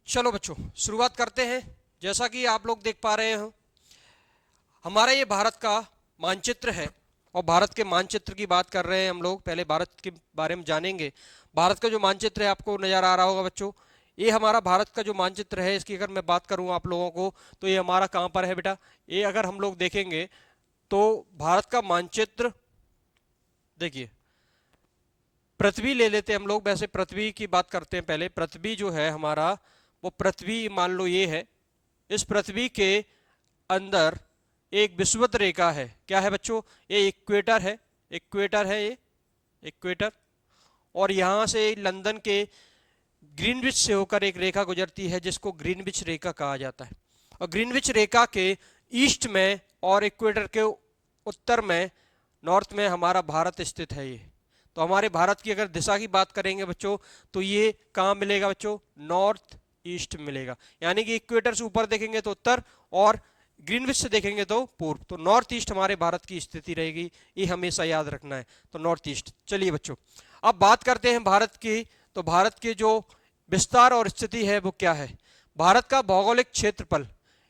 चलो बच्चों शुरुआत करते हैं। जैसा कि आप लोग देख पा रहे हो, हमारा ये भारत का मानचित्र है और भारत के मानचित्र की बात कर रहे हैं हम लोग। पहले भारत के बारे में जानेंगे। भारत का जो मानचित्र है आपको नज़र आ रहा होगा बच्चों, ये हमारा भारत का जो मानचित्र है, इसकी अगर मैं बात करूं आप लोगों को तो ये हमारा कहाँ पर है बेटा। ये अगर हम लोग देखेंगे तो भारत का मानचित्र देखिए, पृथ्वी ले लेते हैं हम लोग। वैसे पृथ्वी की बात करते हैं पहले। पृथ्वी जो है हमारा, वो पृथ्वी मान लो ये है। इस पृथ्वी के अंदर एक विषुवत रेखा है। क्या है बच्चों? ये इक्वेटर है। इक्वेटर है ये, इक्वेटर। और यहाँ से लंदन के ग्रीनविच से होकर एक रेखा गुजरती है जिसको ग्रीनविच रेखा कहा जाता है। और ग्रीनविच रेखा के ईस्ट में और इक्वेटर के उत्तर में, नॉर्थ में हमारा भारत स्थित है ये। तो हमारे भारत की अगर दिशा की बात करेंगे बच्चों तो ये कहाँ मिलेगा बच्चों? नॉर्थ ईस्ट मिलेगा। यानी कि इक्वेटर से ऊपर देखेंगे तो उत्तर और ग्रीनविच से देखेंगे तो पूर्व। तो नॉर्थ ईस्ट हमारे भारत की स्थिति रहेगी, ये हमेशा याद रखना है। तो नॉर्थ ईस्ट। चलिए बच्चों अब बात करते हैं भारत की। तो भारत के जो विस्तार और स्थिति है वो क्या है? भारत का भौगोलिक क्षेत्रफल,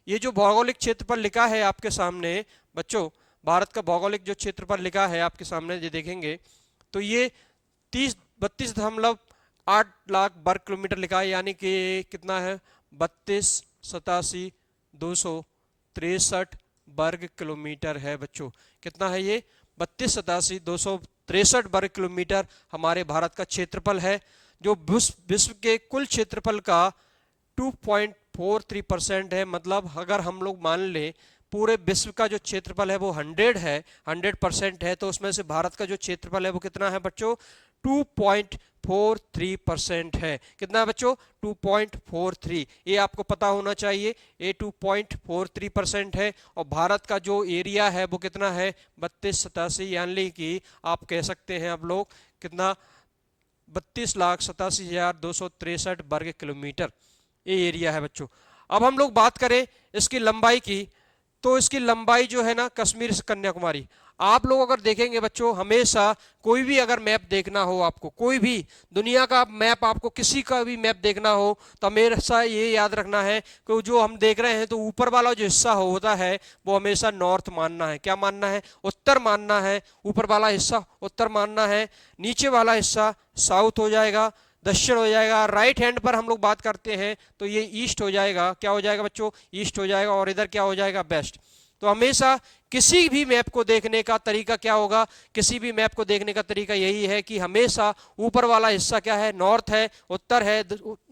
ये जो भौगोलिक क्षेत्रफल लिखा है आपके सामने बच्चों, भारत का भौगोलिक जो क्षेत्रफल लिखा है आपके सामने ये देखेंगे तो ये 32.8 लाख वर्ग किलोमीटर लिखा है। यानी कि कितना है? 32,87,263 वर्ग किलोमीटर है बच्चों। कितना है ये? 32,87,263 वर्ग किलोमीटर हमारे भारत का क्षेत्रफल है, जो विश्व के कुल क्षेत्रफल का 2.43% है। मतलब अगर हम लोग मान लें पूरे विश्व का जो क्षेत्रफल है वो 100% है, तो उसमें से भारत का जो क्षेत्रफल है वो कितना है बच्चों? 2.43% है। कितना है बच्चों? 2.43। ये आपको पता होना चाहिए, ये 2.43% है। और भारत का जो एरिया है वो कितना है? 3287, यानी कि आप कह सकते हैं आप लोग कितना? 32,87,263 वर्ग किलोमीटर ये एरिया है बच्चों। अब हम लोग बात करें इसकी लंबाई की, तो इसकी लंबाई जो है ना, कश्मीर से कन्याकुमारी। आप लोग अगर देखेंगे बच्चों, हमेशा कोई भी अगर मैप देखना हो आपको, कोई भी दुनिया का मैप, आपको किसी का भी मैप देखना हो तो हमेशा ये याद रखना है कि जो हम देख रहे हैं तो ऊपर वाला जो हिस्सा होता है वो हमेशा नॉर्थ मानना है। क्या मानना है? उत्तर मानना है। ऊपर वाला हिस्सा उत्तर मानना है, नीचे वाला हिस्सा साउथ हो जाएगा, दक्षिण हो जाएगा। राइट हैंड पर हम लोग बात करते हैं तो ये ईस्ट हो जाएगा। क्या हो जाएगा बच्चों? ईस्ट हो जाएगा। और इधर क्या हो जाएगा? वेस्ट। तो हमेशा किसी भी मैप को देखने का तरीका क्या होगा? किसी भी मैप को देखने का तरीका यही है कि हमेशा ऊपर वाला हिस्सा क्या है? नॉर्थ है, उत्तर है,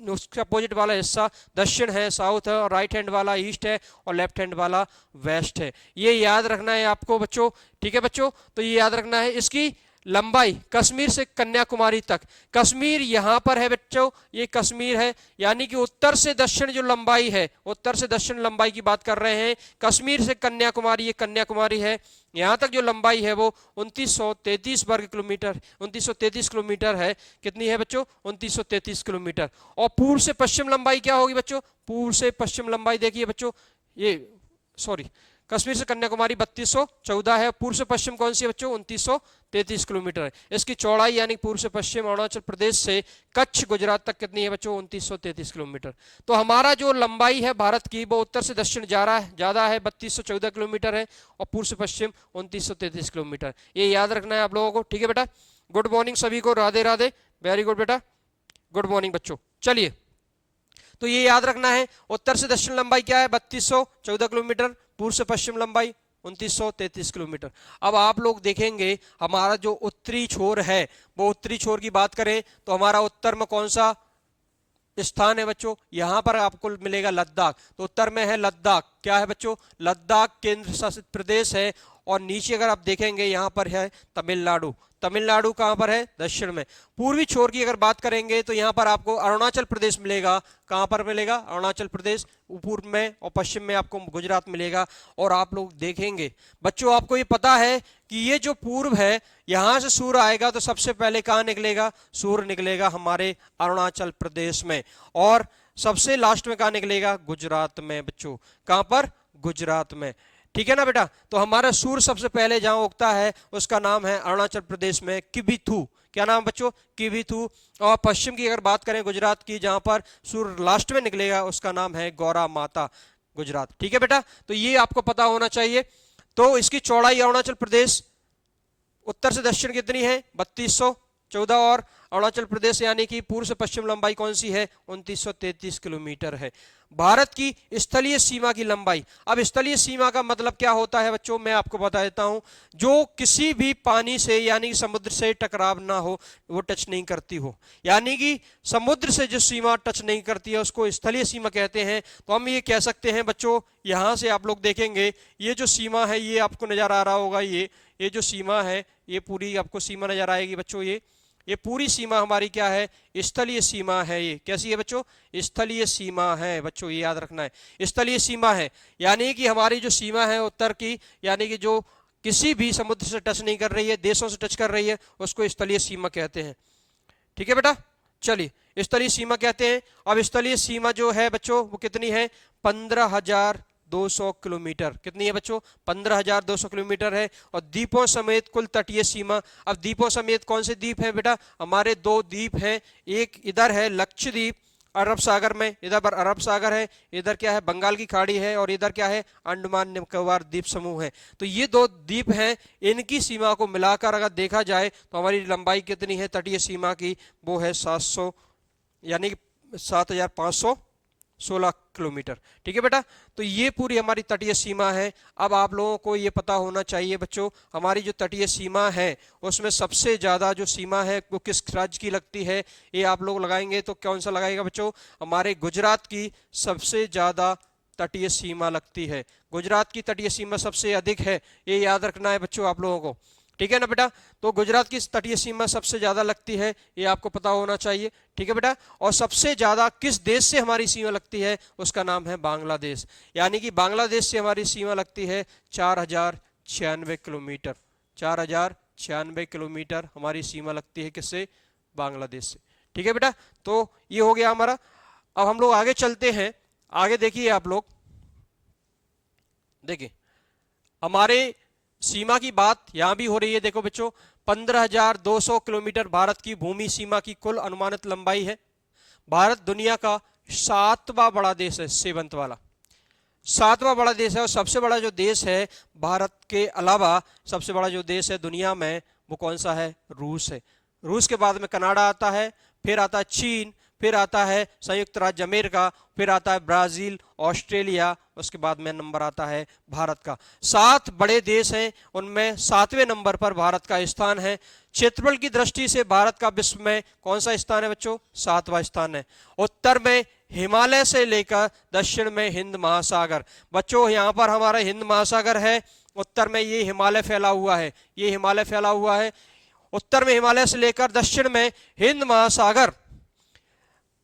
उसके अपोजिट वाला हिस्सा दक्षिण है, साउथ है, और राइट हैंड वाला ईस्ट है, और लेफ्ट हैंड वाला वेस्ट है। ये याद रखना है आपको बच्चों। ठीक है बच्चों, तो ये याद रखना है। इसकी लंबाई कश्मीर से कन्याकुमारी तक, कश्मीर यहां पर है बच्चों, ये कश्मीर है। यानी कि उत्तर से दक्षिण जो लंबाई है, उत्तर से दक्षिण लंबाई की बात कर रहे हैं, कश्मीर से कन्याकुमारी, ये कन्याकुमारी है, यहां तक जो लंबाई है वो 2933 वर्ग किलोमीटर, 2933 किलोमीटर है। कितनी है बच्चों? 2933 किलोमीटर। और पूर्व से पश्चिम लंबाई क्या होगी बच्चों? पूर्व से पश्चिम लंबाई देखिए बच्चों, ये सॉरी, कश्मीर से कन्याकुमारी 3214 है। पूर्व से पश्चिम कौन सी है बच्चों? 2933 किलोमीटर है। इसकी चौड़ाई यानी पूर्व से पश्चिम अरुणाचल प्रदेश से कच्छ गुजरात तक कितनी है बच्चों? 2933 किलोमीटर। तो हमारा जो लंबाई है भारत की वो उत्तर से दक्षिण ज्यादा है, 3214 किलोमीटर है, और पूर्व से पश्चिम 2933 किलोमीटर। ये याद रखना है आप लोगों को। ठीक है बेटा, गुड मॉर्निंग सभी को, राधे राधे, वेरी गुड बेटा, गुड मॉर्निंग बच्चों। चलिए, तो ये याद रखना है, उत्तर से दक्षिण लंबाई क्या है? 3214 किलोमीटर, पूर्व से पश्चिम लंबाई 2933 किलोमीटर। अब आप लोग देखेंगे हमारा जो उत्तरी छोर है, वो उत्तरी छोर की बात करें तो हमारा उत्तर में कौन सा स्थान है बच्चों? यहां पर आपको मिलेगा लद्दाख। तो उत्तर में है लद्दाख। क्या है बच्चों? लद्दाख केंद्र शासित प्रदेश है। और नीचे अगर आप देखेंगे यहां पर है तमिलनाडु। तमिलनाडु कहां पर है? दक्षिण में। पूर्वी छोर की अगर बात करेंगे तो यहां पर आपको अरुणाचल प्रदेश मिलेगा। कहां पर मिलेगा? अरुणाचल प्रदेश। पूर्व में और पश्चिम में आपको गुजरात मिलेगा। और आप लोग देखेंगे बच्चों, आपको ये पता है कि ये जो पूर्व है, यहां से सूर्य आएगा तो सबसे पहले कहां निकलेगा? सूर्य निकलेगा हमारे अरुणाचल प्रदेश में। और सबसे लास्ट में कहां निकलेगा? गुजरात में बच्चों। कहां पर? गुजरात में। ठीक है ना बेटा? तो हमारा सूर्य सबसे पहले जहां उगता है उसका नाम है अरुणाचल प्रदेश में किबिथू। क्या नाम बच्चों, किविथु। और पश्चिम की अगर बात करें गुजरात की, जहां पर सूर्य लास्ट में निकलेगा, उसका नाम है गौरा माता, गुजरात। ठीक है बेटा, तो ये आपको पता होना चाहिए। तो इसकी चौड़ाई अरुणाचल प्रदेश उत्तर से दक्षिण कितनी है, 3214, और अरुणाचल प्रदेश यानी कि पूर्व से पश्चिम लंबाई कौन सी है, 2933 किलोमीटर है। भारत की स्थलीय सीमा की लंबाई, अब स्थलीय सीमा का मतलब क्या होता है बच्चों, मैं आपको बता देता हूं। जो किसी भी पानी से यानी कि समुद्र से टकराव ना हो, वो टच नहीं करती हो, यानी कि समुद्र से जो सीमा टच नहीं करती है उसको स्थलीय सीमा कहते हैं। तो हम ये कह सकते हैं बच्चों, यहां से आप लोग देखेंगे ये जो सीमा है, ये आपको नजर आ रहा होगा, ये जो सीमा है, ये पूरी आपको सीमा नजर आएगी बच्चों। ये पूरी सीमा हमारी क्या है, स्थलीय सीमा है। ये कैसी है बच्चों, स्थलीय सीमा है बच्चों, ये याद रखना है, स्थलीय सीमा है। यानी कि हमारी जो सीमा है उत्तर की, यानी कि जो किसी भी समुद्र से टच नहीं कर रही है, देशों से टच कर रही है, उसको स्थलीय सीमा कहते हैं। ठीक है बेटा, चलिए स्थलीय सीमा कहते हैं। अब स्थलीय सीमा जो है बच्चों वो कितनी है, 15,200 किलोमीटर। कितनी है बच्चों, 15,200 किलोमीटर है। और द्वीपों समेत कुल तटीय सीमा, अब द्वीपों समेत कौन से द्वीप हैं बेटा, हमारे 2 द्वीप हैं। एक इधर है लक्षद्वीप अरब सागर में, इधर पर अरब सागर है, इधर क्या है, बंगाल की खाड़ी है, और इधर क्या है, अंडमान निकोबार द्वीप समूह है। तो ये 2 द्वीप हैं, इनकी सीमा को मिलाकर अगर देखा जाए तो हमारी लंबाई कितनी है तटीय सीमा की, वो है 700 यानी कि 7,516 किलोमीटर। ठीक है बेटा, तो ये पूरी हमारी तटीय सीमा है। अब आप लोगों को ये पता होना चाहिए बच्चों, हमारी जो तटीय सीमा है उसमें सबसे ज़्यादा जो सीमा है वो किस राज्य की लगती है, ये आप लोग लगाएंगे तो कौन सा लगाएगा बच्चों, हमारे गुजरात की सबसे ज़्यादा तटीय सीमा लगती है। गुजरात की तटीय सीमा सबसे अधिक है, ये याद रखना है बच्चों आप लोगों को। ठीक है ना बेटा, तो गुजरात की तटीय सीमा सबसे ज्यादा लगती है, ये आपको पता होना चाहिए। ठीक है बेटा, और सबसे ज्यादा किस देश से हमारी सीमा लगती है, उसका नाम है बांग्लादेश। यानी कि बांग्लादेश से हमारी सीमा लगती है 4,096 किलोमीटर। 4,096 किलोमीटर हमारी सीमा लगती है किससे, बांग्लादेश से। ठीक है बेटा, तो ये हो गया हमारा। अब हम लोग आगे चलते हैं। आगे देखिए आप लोग, देखिए हमारे सीमा की बात यहां भी हो रही है। देखो बच्चों, 15,200 किलोमीटर भारत की भूमि सीमा की कुल अनुमानित लंबाई है। भारत दुनिया का 7वां बड़ा देश है, 7th वाला 7वां बड़ा देश है। और सबसे बड़ा जो देश है भारत के अलावा, सबसे बड़ा जो देश है दुनिया में, वो कौन सा है, रूस है। रूस के बाद में कनाडा आता है, फिर आता है चीन, फिर आता है संयुक्त राज्य अमेरिका, फिर आता है ब्राजील, ऑस्ट्रेलिया, उसके बाद में नंबर आता है भारत का। 7 बड़े देश हैं, उनमें 7वें नंबर पर भारत का स्थान है। क्षेत्रफल की दृष्टि से भारत का विश्व में कौन सा स्थान है बच्चों, 7वां स्थान है। उत्तर में हिमालय से लेकर दक्षिण में हिंद महासागर। बच्चों यहाँ पर हमारा हिंद महासागर है, उत्तर में ये हिमालय फैला हुआ है, ये हिमालय फैला हुआ है। उत्तर में हिमालय से लेकर दक्षिण में हिंद महासागर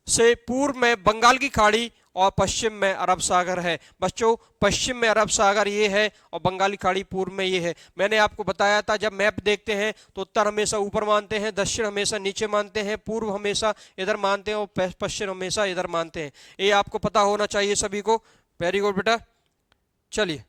से पूर्व में बंगाल की खाड़ी और पश्चिम में अरब सागर है। बच्चों पश्चिम में अरब सागर ये है और बंगाली खाड़ी पूर्व में ये है। मैंने आपको बताया था जब मैप देखते हैं तो उत्तर हमेशा ऊपर मानते हैं, दक्षिण हमेशा नीचे मानते हैं, पूर्व हमेशा इधर मानते हैं और पश्चिम हमेशा इधर मानते हैं। ये आपको पता होना चाहिए सभी को। वेरी गुड बेटा, चलिए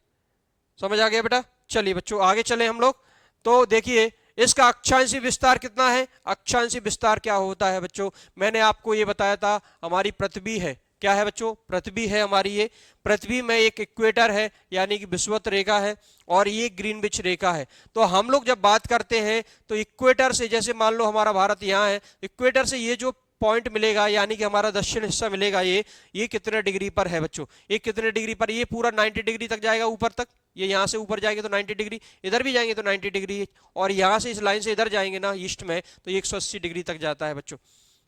समझ आ गया बेटा। चलिए बच्चों आगे चले हम लोग। तो देखिए इसका अक्षांशीय विस्तार कितना है। अक्षांशीय विस्तार क्या होता है बच्चों, मैंने आपको ये बताया था, हमारी पृथ्वी है, क्या है बच्चों, पृथ्वी है हमारी। ये पृथ्वी में एक इक्वेटर है यानी कि विषुवत रेखा है और ये ग्रीनविच रेखा है। तो हम लोग जब बात करते हैं तो इक्वेटर से, जैसे मान लो हमारा भारत यहाँ है, इक्वेटर से ये जो पॉइंट मिलेगा यानी कि हमारा दक्षिण हिस्सा मिलेगा, ये कितने डिग्री पर है बच्चों, ये कितने डिग्री पर, ये पूरा 90 डिग्री तक जाएगा ऊपर तक। ये यहाँ से ऊपर जाएंगे तो 90 डिग्री, इधर भी जाएंगे तो 90 डिग्री, और यहाँ से इस लाइन से इधर जाएंगे ना ईस्ट में तो ये 180 डिग्री तक जाता है बच्चों।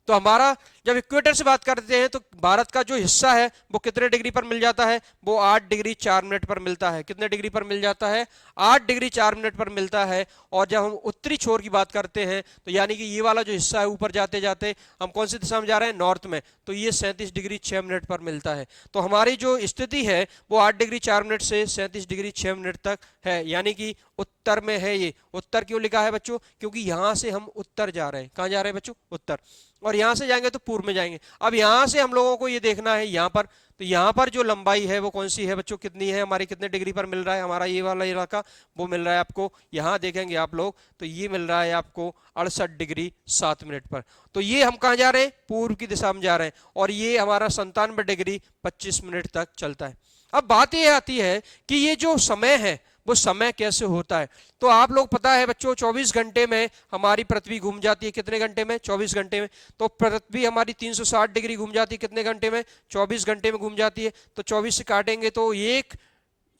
तो हमारा जब इक्वेटर से बात करते हैं तो भारत का जो हिस्सा है वो कितने डिग्री पर मिल जाता है, वो 8 डिग्री 4 मिनट पर मिलता है। कितने डिग्री पर मिल जाता है, 8 डिग्री 4 मिनट पर मिलता है। और जब हम उत्तरी छोर की बात करते हैं तो यानी कि ये वाला जो हिस्सा है ऊपर जाते जाते हम कौन सी दिशा में जा रहे हैं, नॉर्थ में, तो ये 37 डिग्री 6 मिनट पर मिलता है। तो हमारी जो स्थिति है वो 8 डिग्री 4 मिनट से 37 डिग्री 6 मिनट तक है, यानी कि उत्तर में है। ये उत्तर क्यों लिखा है बच्चों? क्योंकि यहां से हम उत्तर जा रहे हैं। कहां जा रहे हैं बच्चों? उत्तर। और यहां से जाएंगे तो पूर्व में जाएंगे। अब यहां से हम लोगों को ये देखना है यहां पर, तो यहां पर जो लंबाई है वो कौन सी है बच्चों? कितनी है हमारी? कितने डिग्री पर मिल रहा है हमारा ये वाला इलाका? वो मिल रहा है आपको, यहां देखेंगे आप लोग तो ये मिल रहा है आपको 68 डिग्री 7 मिनट पर। तो ये हम कहां जा रहे हैं? पूर्व की दिशा में जा रहे हैं। और ये हमारा 97 डिग्री 25 मिनट तक चलता है। अब बात ये आती है कि ये जो समय है वो समय कैसे होता है? तो आप लोग पता है बच्चों 24 घंटे में हमारी पृथ्वी घूम जाती है। कितने घंटे में? 24 घंटे में। तो पृथ्वी हमारी 360 डिग्री घूम जाती है। कितने घंटे में? 24 घंटे में घूम जाती है। तो 24 से काटेंगे तो एक,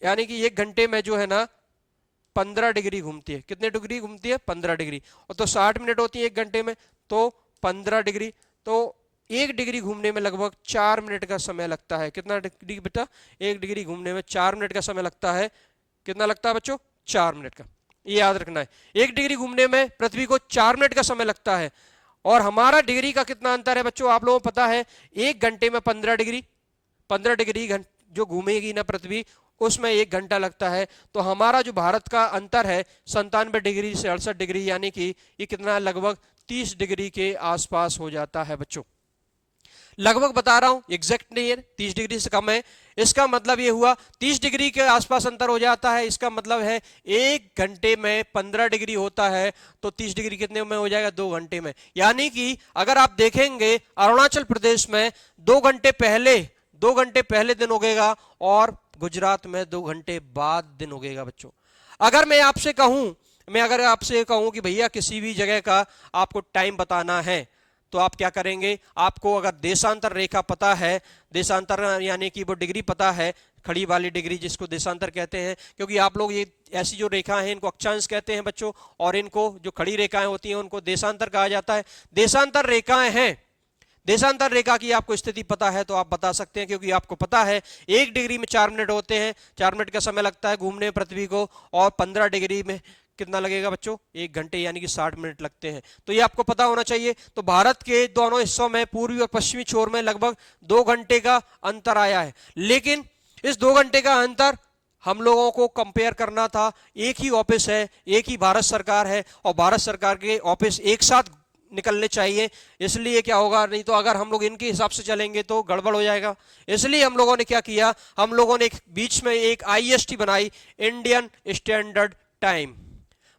यानी कि एक घंटे में जो है ना 15 डिग्री घूमती है। कितने डिग्री घूमती है? 15 डिग्री। और तो 60 मिनट होती है एक घंटे में, तो 15 डिग्री। तो एक डिग्री घूमने में लगभग 4 मिनट का समय लगता है। कितना डिग्री बेटा? एक डिग्री घूमने में 4 मिनट का समय लगता है। कितना लगता है बच्चों? 4 मिनट का। ये याद रखना है, एक डिग्री घूमने में पृथ्वी को 4 मिनट का समय लगता है। और हमारा डिग्री का कितना अंतर है बच्चों? आप लोगों को पता है एक घंटे में 15 डिग्री, 15 डिग्री जो घूमेगी ना पृथ्वी उसमें एक घंटा लगता है। तो हमारा जो भारत का अंतर है 97 डिग्री से 68 डिग्री, यानी कि ये कितना? लगभग 30 डिग्री के आसपास हो जाता है बच्चों। लगभग बता रहा हूं, एग्जैक्ट नहीं है, 30 डिग्री से कम है। इसका मतलब ये हुआ 30 डिग्री के आसपास अंतर हो जाता है। इसका मतलब है एक घंटे में 15 डिग्री होता है, तो 30 डिग्री कितने में हो जाएगा? 2 घंटे में। यानी कि अगर आप देखेंगे अरुणाचल प्रदेश में 2 घंटे पहले, 2 घंटे पहले दिन उगेगा और गुजरात में 2 घंटे बाद दिन उगेगा बच्चों। अगर मैं आपसे कहूं कि भैया किसी भी जगह का आपको टाइम बताना है, तो आप क्या करेंगे? आपको अगर देशांतर रेखा पता है, देशांतर यानी कि वो डिग्री पता है, खड़ी वाली डिग्री जिसको देशांतर कहते हैं, क्योंकि आप लोग ये ऐसी जो रेखा है इनको अक्षांश कहते हैं बच्चों, और इनको जो खड़ी रेखाएं होती हैं उनको देशांतर कहा जाता है। देशांतर रेखाएं हैं, देशांतर रेखा की आपको स्थिति पता है तो आप बता सकते हैं, क्योंकि आपको पता है 1 डिग्री में 4 मिनट होते हैं, 4 मिनट का समय लगता है घूमने पृथ्वी को, और 15 डिग्री में कितना लगेगा बच्चों? 1 घंटे यानी कि 60 मिनट लगते हैं। तो ये आपको पता होना चाहिए। तो भारत के दोनों हिस्सों में, पूर्वी और पश्चिमी छोर में लगभग 2 घंटे का अंतर आया है। लेकिन इस 2 घंटे का अंतर हम लोगों को कंपेयर करना था। एक ही ऑफिस है, एक ही भारत सरकार है, और भारत सरकार के ऑफिस एक साथ निकलने चाहिए। इसलिए क्या होगा, नहीं तो अगर हम लोग इनके हिसाब से चलेंगे तो गड़बड़ हो जाएगा। इसलिए हम लोगों ने क्या किया, हम लोगों ने बीच में एक IST बनाई, इंडियन स्टैंडर्ड टाइम,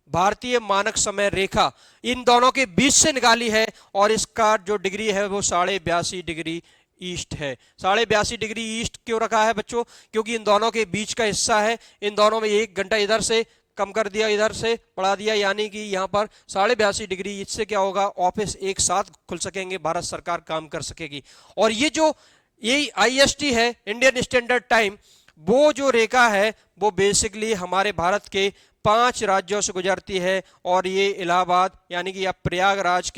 भारतीय मानक समय रेखा, इन दोनों के बीच से निकाली है। और इसका जो डिग्री है वो 82.5 डिग्री ईस्ट है। 82.5 डिग्री ईस्ट क्यों रखा है बच्चों? क्योंकि इन दोनों के बीच का हिस्सा है। इन दोनों में 1 घंटा इधर से कम कर दिया, इधर से बढ़ा दिया, यानी कि यहाँ पर 82.5 डिग्री। इससे क्या होगा, ऑफिस एक साथ खुल सकेंगे, भारत सरकार काम कर सकेगी। और ये जो IST है, इंडियन स्टैंडर्ड टाइम, वो जो रेखा है वो बेसिकली हमारे भारत के 5 राज्यों से गुजरती है। और ये इलाहाबाद यानी कि आप प्रयागराज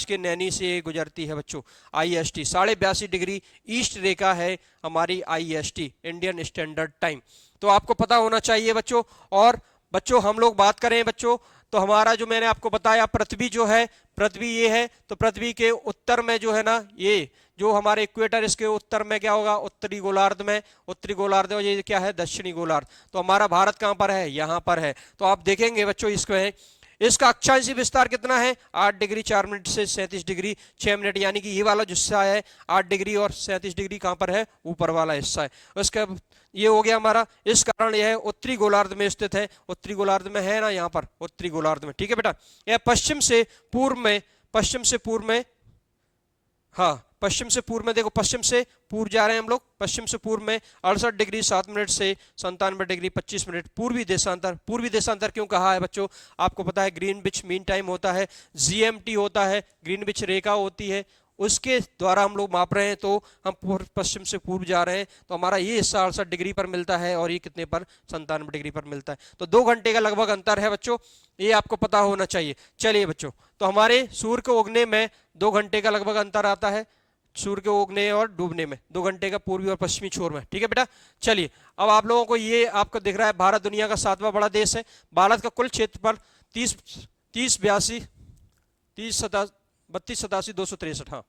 के नैनी से गुजरती है बच्चों। IST 82.5 डिग्री ईस्ट रेखा है हमारी IST, इंडियन स्टैंडर्ड टाइम। तो आपको पता होना चाहिए बच्चों। और बच्चों हम लोग बात करें बच्चों, तो हमारा जो मैंने आपको बताया पृथ्वी जो है, पृथ्वी ये है, तो पृथ्वी के उत्तर में जो है ना, ये जो हमारे इक्वेटर, इसके उत्तर में क्या होगा, उत्तरी गोलार्ध में, उत्तरी गोलार्ध, और ये क्या है, दक्षिणी गोलार्ध। तो हमारा भारत कहाँ पर है, यहाँ पर है। तो आप देखेंगे बच्चों इसको है, इसका अक्षांशीय विस्तार कितना है, 8 डिग्री 4 मिनट से 37 डिग्री 6 मिनट, यानी कि ये वाला जो हिस्सा है 8 डिग्री और 37 डिग्री कहाँ पर है, ऊपर वाला हिस्सा है। उसका ये हो गया हमारा। इस कारण यह उत्तरी गोलार्ध में स्थित है, उत्तरी गोलार्ध में है ना, यहाँ पर उत्तरी गोलार्ध में, ठीक है बेटा। यह पश्चिम से पूर्व में, हाँ पश्चिम से पूर्व में, देखो पश्चिम से पूर्व जा रहे हैं हम लोग, पश्चिम से पूर्व में 68 डिग्री 7 मिनट से 97 डिग्री 25 मिनट पूर्वी देशांतर। पूर्वी देशांतर क्यों कहा है बच्चों, आपको पता है ग्रीनविच मीन टाइम होता है, GMT होता है, ग्रीनविच रेखा होती है, उसके द्वारा हम लोग माप रहे हैं। तो हम पश्चिम से पूर्व जा रहे हैं, तो हमारा ये हिस्सा 68 डिग्री पर मिलता है और ये कितने पर, 97 डिग्री पर मिलता है। तो 2 घंटे का लगभग अंतर है बच्चों, ये आपको पता होना चाहिए। चलिए बच्चों, तो हमारे सूर्य को उगने में 2 घंटे का लगभग अंतर आता है, सूर्य के उगने और डूबने में 2 घंटे का पूर्वी और पश्चिमी छोर में, ठीक है बेटा। चलिए अब आप लोगों को ये आपको दिख रहा है, भारत दुनिया का 7वां बड़ा देश है। भारत का कुल क्षेत्रफल 32 87 263, हाँ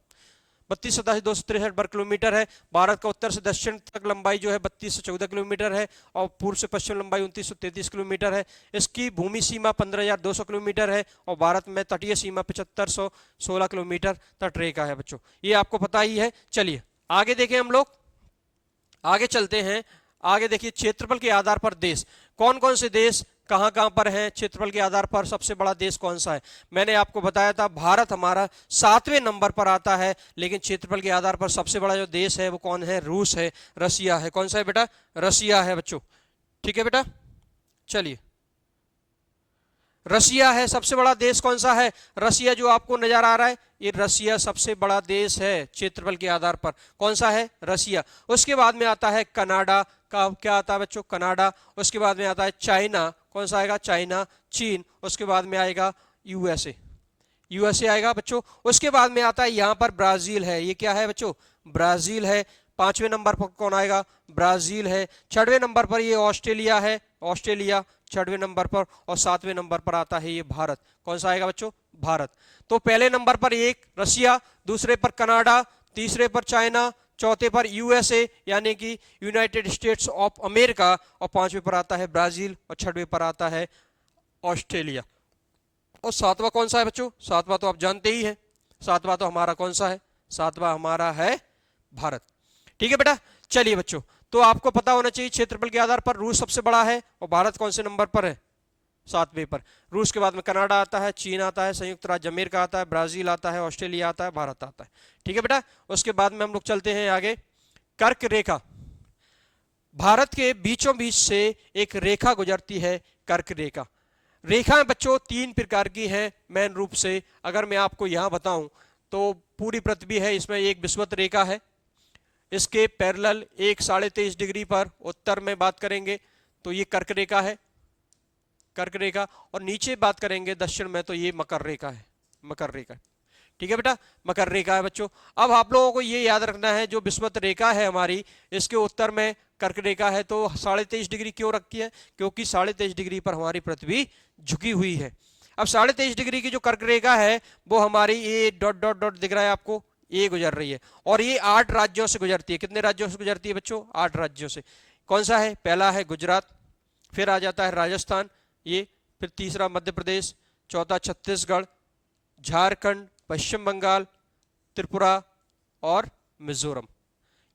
32,87,263 वर्ग किलोमीटर है। भारत का उत्तर से दक्षिण तक लंबाई जो है 3214 किलोमीटर है और पूर्व से पश्चिम लंबाई 2933 किलोमीटर है। इसकी भूमि सीमा 15,200 किलोमीटर है और भारत में तटीय सीमा 7516 किलोमीटर तट रेखा है बच्चों, ये आपको पता ही है। चलिए आगे देखें, हम लोग आगे चलते हैं। आगे देखिए, क्षेत्रफल के आधार पर देश, कौन कौन से देश कहां कहां पर हैं, क्षेत्रफल के आधार पर सबसे बड़ा देश कौन सा है। मैंने आपको बताया था भारत हमारा 7वें नंबर पर आता है, लेकिन क्षेत्रफल के आधार पर सबसे बड़ा जो देश है वो कौन है, रूस है, रसिया है। कौन सा है बेटा, रसिया है बच्चों, ठीक है बेटा। चलिए, रसिया है सबसे बड़ा देश। कौन सा है, रसिया जो आपको नजर आ रहा है, ये रसिया सबसे बड़ा देश है क्षेत्रफल के आधार पर। कौन सा है, रसिया। उसके बाद में आता है कनाडा का, क्या आता है बच्चों, कनाडा। उसके बाद में आता है चाइना, कौन सा आएगा, चाइना, चीन। उसके बाद में आएगा यूएसए, यूएसए आएगा बच्चों। उसके बाद में आता है यहाँ पर ब्राजील है, ये क्या है बच्चों, ब्राजील है। 5वें नंबर पर कौन आएगा, ब्राजील है। 6वें नंबर पर ये ऑस्ट्रेलिया है, ऑस्ट्रेलिया 6वें नंबर पर। और 7वें नंबर पर आता है ये भारत। कौन सा आएगा बच्चों, भारत। तो पहले नंबर पर एक रसिया, दूसरे पर कनाडा, तीसरे पर चाइना, चौथे पर यूएसए यानी कि यूनाइटेड स्टेट्स ऑफ अमेरिका, और 5वें पर आता है ब्राजील, और 6वें पर आता है ऑस्ट्रेलिया। और 7वां कौन सा है बच्चों, 7वां तो आप जानते ही हैं, 7वां तो हमारा कौन सा है, 7वां हमारा है भारत। ठीक है बेटा। चलिए बच्चों, तो आपको पता होना चाहिए क्षेत्रफल के आधार पर रूस सबसे बड़ा है और भारत कौन से नंबर पर है, 7वें पर। रूस के बाद में कनाडा आता है, चीन आता है, संयुक्त राज्य अमेरिका आता है, ब्राजील आता है, ऑस्ट्रेलिया आता है, भारत आता है। ठीक है बेटा। उसके बाद में हम लोग चलते हैं आगे। कर्क रेखा, भारत के बीचों बीच से एक रेखा गुजरती है, कर्क रेखा। रेखाएं बच्चों 3 प्रकार की हैं मेन रूप से। अगर मैं आपको यहां बताऊं तो पूरी पृथ्वी है, इसमें एक विषुवत रेखा है, इसके पैरेलल एक 23.5 डिग्री पर उत्तर में बात करेंगे तो ये कर्क रेखा है, कर्क रेखा। और नीचे बात करेंगे दक्षिण में तो ये मकर रेखा है, मकर रेखा। ठीक है बेटा, मकर रेखा है बच्चों। अब आप लोगों को ये याद रखना है, जो विषुवत रेखा है हमारी, इसके उत्तर में कर्क रेखा है। तो 23.5 डिग्री क्यों रखी है, क्योंकि 23.5 डिग्री पर हमारी पृथ्वी झुकी हुई है। अब 23.5 डिग्री की जो कर्क रेखा है वो हमारी ये डॉट डॉट डॉट दिख रहा है आपको, ये गुजर रही है और ये 8 राज्यों से गुजरती है। कितने राज्यों से गुजरती है बच्चों, 8 राज्यों से। कौन सा है, पहला है गुजरात, फिर आ जाता है राजस्थान, ये फिर तीसरा मध्य प्रदेश, चौथा छत्तीसगढ़, झारखंड, पश्चिम बंगाल, त्रिपुरा और मिजोरम।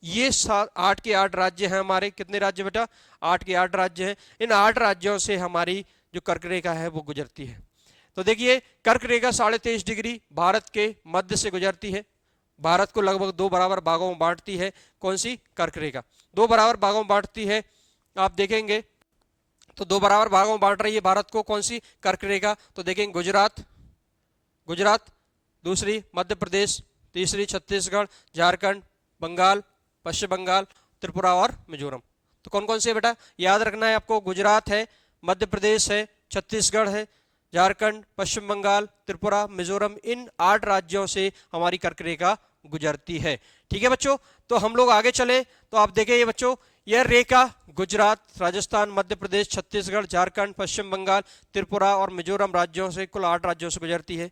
ये 8 के 8 राज्य हैं हमारे। कितने राज्य बेटा, 8 के 8 राज्य हैं। इन 8 राज्यों से हमारी जो कर्क रेखा है वो गुजरती है। तो देखिए, कर्क रेखा 23.5 डिग्री भारत के मध्य से गुजरती है, भारत को लगभग 2 बराबर भागों में बांटती है। कौन सी, कर्क रेखा 2 बराबर भागों में बांटती है। आप देखेंगे तो 2 बराबर भागों में बांट रही है भारत को, कौन सी, कर्क रेखा। तो देखेंगे गुजरात, गुजरात, दूसरी मध्य प्रदेश, तीसरी छत्तीसगढ़, झारखंड, बंगाल, पश्चिम बंगाल, त्रिपुरा और मिजोरम। तो कौन कौन से बेटा याद रखना है आपको, गुजरात है, मध्य प्रदेश है, छत्तीसगढ़ है, झारखंड, पश्चिम बंगाल, त्रिपुरा, मिजोरम। इन 8 राज्यों से हमारी कर्क रेखा गुजरती है। ठीक है बच्चों। तो हम लोग आगे चले तो आप देखें ये बच्चों, यह रेखा गुजरात, राजस्थान, मध्य प्रदेश, छत्तीसगढ़, झारखंड, पश्चिम बंगाल, त्रिपुरा और मिजोरम राज्यों से, कुल 8 राज्यों से गुजरती है।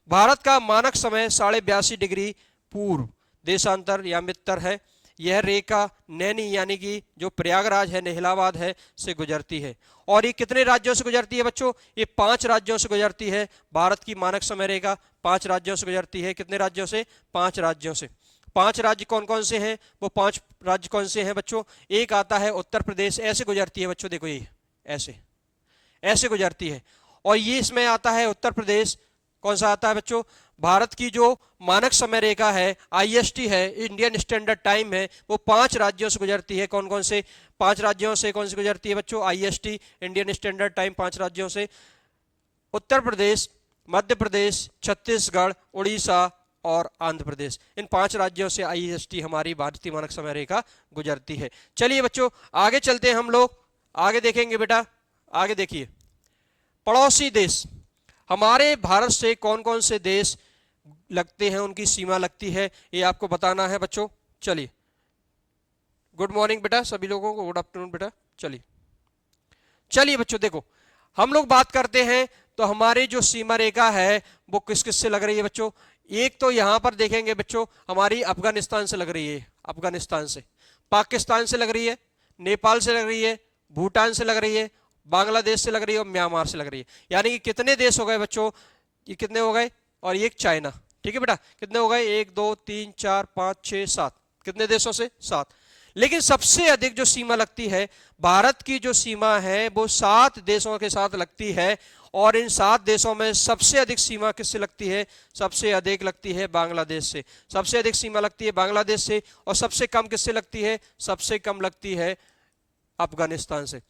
भारत का मानक समय 82.5 डिग्री पूर्व देशांतर या मित्तर है। यह रेखा नैनी यानी कि जो प्रयागराज है, इलाहाबाद है, से गुजरती है। और ये कितने राज्यों से गुजरती है बच्चों, ये 5 राज्यों से गुजरती है। भारत की मानक समय रेखा 5 राज्यों से गुजरती है। कितने राज्यों से, 5 राज्यों से। 5 राज्य कौन कौन से हैं, वो 5 राज्य कौन से हैं बच्चों, एक आता है उत्तर प्रदेश, ऐसे गुजरती है बच्चों, देखो ये ऐसे ऐसे गुजरती है। और ये इसमें आता है उत्तर प्रदेश। कौन सा आता है बच्चों, भारत की जो मानक समय रेखा है, आईएसटी है, इंडियन स्टैंडर्ड टाइम है, वो 5 राज्यों से गुजरती है। कौन कौन से, 5 राज्यों से कौन सी गुजरती है बच्चों, आईएसटी, इंडियन स्टैंडर्ड टाइम 5 राज्यों से, उत्तर प्रदेश, मध्य प्रदेश, छत्तीसगढ़, उड़ीसा और आंध्र प्रदेश। इन 5 राज्यों से आईएसटी हमारी भारतीय मानक समय रेखा गुजरती है। चलिए बच्चों आगे चलते हैं हम लोग, आगे देखेंगे बेटा। आगे देखिए, पड़ोसी देश, हमारे भारत से कौन कौन से देश लगते हैं, उनकी सीमा लगती है, ये आपको बताना है बच्चों। चलिए, गुड मॉर्निंग बेटा सभी लोगों को, गुड आफ्टरनून बेटा। चलिए चलिए बच्चों, देखो हम लोग बात करते हैं तो हमारी जो सीमा रेखा है वो किस किस से लग रही है बच्चों, एक तो यहां पर देखेंगे बच्चों हमारी अफगानिस्तान से लग रही है, अफगानिस्तान से, पाकिस्तान से लग रही है, नेपाल से लग रही है, भूटान से लग रही है, बांग्लादेश से लग रही है और म्यांमार से लग रही है। यानी कि कितने देश हो गए बच्चों, ये कितने हो गए, और ये चाइना। ठीक है बेटा, कितने हो गए, 1 2 3 4 5 6 7, कितने देशों से, 7। लेकिन सबसे अधिक जो सीमा लगती है, भारत की जो सीमा है वो 7 देशों के साथ लगती है, और इन 7 देशों में सबसे अधिक सीमा किससे लगती है, सबसे अधिक लगती है बांग्लादेश से, सबसे अधिक सीमा लगती है बांग्लादेश से, और सबसे कम किससे लगती है, सबसे कम लगती है अफगानिस्तान से।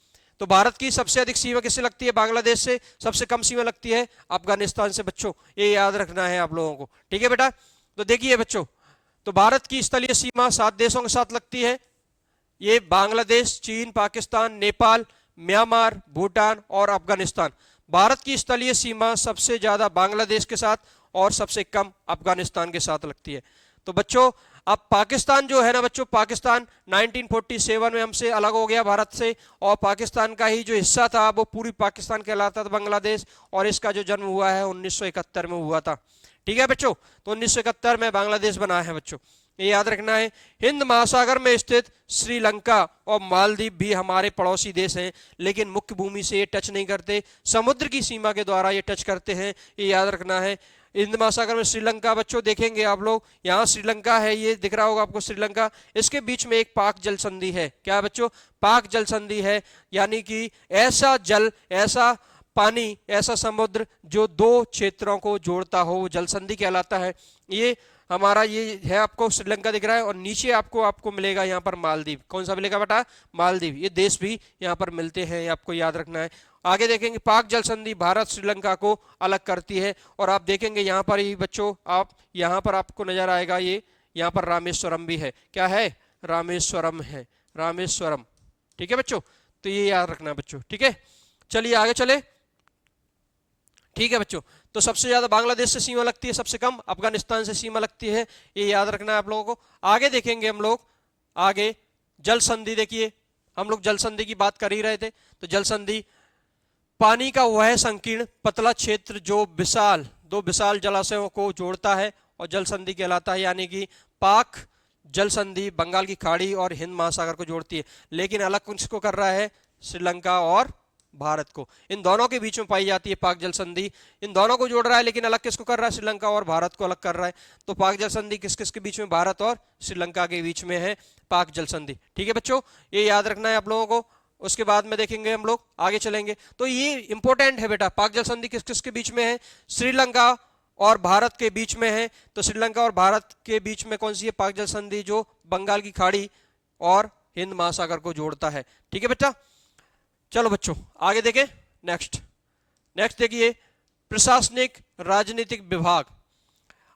तो भारत की सबसे अधिक सीमा किससे लगती है, बांग्लादेश से, सबसे कम सीमा लगती है अफगानिस्तान से। बच्चों ये याद रखना है आप लोगों को, ठीक है बेटा। तो देखिए बच्चों, तो भारत की स्थलीय सीमा 7 देशों के साथ लगती है, ये बांग्लादेश, चीन, पाकिस्तान, नेपाल, म्यांमार, भूटान और अफगानिस्तान। भारत की स्थलीय सीमा सबसे ज्यादा बांग्लादेश के साथ और सबसे कम अफगानिस्तान के साथ लगती है। तो बच्चों अब पाकिस्तान जो है ना बच्चों, पाकिस्तान 1947 में हमसे अलग हो गया भारत से, और पाकिस्तान का ही जो हिस्सा था वो पूरी पाकिस्तान कहलाता था बांग्लादेश, और इसका जो जन्म हुआ है 1971 में हुआ था। ठीक है बच्चों, तो 1971 में बांग्लादेश बना है बच्चों, ये याद रखना है। हिंद महासागर में स्थित श्रीलंका और मालदीव भी हमारे पड़ोसी देश हैं, लेकिन मुख्य भूमि से ये टच नहीं करते, समुद्र की सीमा के द्वारा ये टच करते हैं, ये याद रखना है। हिंद महासागर में श्रीलंका बच्चों देखेंगे आप लोग, यहाँ श्रीलंका है, ये दिख रहा होगा आपको श्रीलंका, इसके बीच में एक पाक जल संधि है। क्या बच्चों, पाक जल संधि है, यानी कि ऐसा जल, ऐसा पानी, ऐसा समुद्र जो 2 क्षेत्रों को जोड़ता हो, वो जल संधि कहलाता है। ये हमारा ये है, आपको श्रीलंका दिख रहा है, और नीचे आपको मिलेगा यहाँ पर मालदीव। कौन सा मिलेगा बेटा, मालदीव। ये देश भी यहाँ पर मिलते हैं, ये आपको याद रखना है। आगे देखेंगे पाक जल संधि भारत श्रीलंका को अलग करती है, और आप देखेंगे यहाँ पर ही बच्चों, आप यहाँ पर आपको नजर आएगा, ये यहाँ पर रामेश्वरम भी है। क्या है, रामेश्वरम है, रामेश्वरम। ठीक है बच्चों, तो ये याद रखना है बच्चों, ठीक है। चलिए आगे चले। ठीक है बच्चों, तो सबसे ज्यादा बांग्लादेश से सीमा लगती है, सबसे कम अफगानिस्तान से सीमा लगती है, ये याद रखना है आप लोगों को। आगे देखेंगे हम लोग, आगे जल संधि देखिए, हम लोग जल संधि की बात कर ही रहे थे। तो जल संधि पानी का वह संकीर्ण पतला क्षेत्र जो दो विशाल जलाशयों को जोड़ता है और जल संधि कहलाता है। यानी कि पाक जल संधि बंगाल की खाड़ी और हिंद महासागर को जोड़ती है, लेकिन अलग किसको कर रहा है, श्रीलंका और भारत को। इन दोनों के बीच में पाई जाती है पाक जल संधि, इन दोनों को जोड़ रहा है, लेकिन अलग किसको कर रहा है, श्रीलंका और भारत को अलग कर रहा है। तो पाक जल संधि किस किस के बीच में, भारत और श्रीलंका के बीच में है पाक जल संधि। ठीक है बच्चों, ये याद रखना है आप लोगों को। उसके बाद में देखेंगे हम लोग, आगे चलेंगे। तो ये इंपॉर्टेंट है बेटा, पाक जल संधि किस किस के बीच में है, श्रीलंका और भारत के बीच में है। तो श्रीलंका और भारत के बीच में कौन सी है, पाक जल संधि, जो बंगाल की खाड़ी और हिंद महासागर को जोड़ता है। ठीक है बच्चा, चलो बच्चों आगे देखें। नेक्स्ट देखिए, प्रशासनिक राजनीतिक विभाग।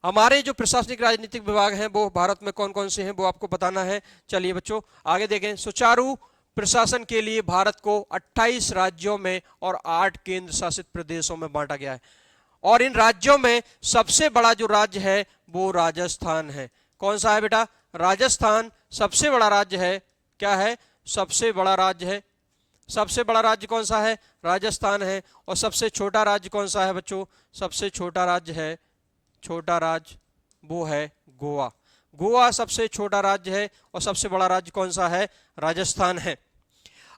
हमारे जो प्रशासनिक राजनीतिक विभाग हैं वो भारत में कौन कौन से हैं वो आपको बताना है। चलिए बच्चों आगे देखें। सुचारू प्रशासन के लिए भारत को 28 राज्यों में और 8 केंद्र शासित प्रदेशों में बांटा गया है, और इन राज्यों में सबसे बड़ा जो राज्य है वो राजस्थान है। कौन सा है बेटा, राजस्थान सबसे बड़ा राज्य है। क्या है, सबसे बड़ा राज्य है। सबसे बड़ा राज्य कौन सा है, राजस्थान है। और सबसे छोटा राज्य कौन सा है बच्चों, सबसे छोटा राज्य है, छोटा राज्य वो है गोवा। गोवा सबसे छोटा राज्य है, और सबसे बड़ा राज्य कौन सा है, राजस्थान है।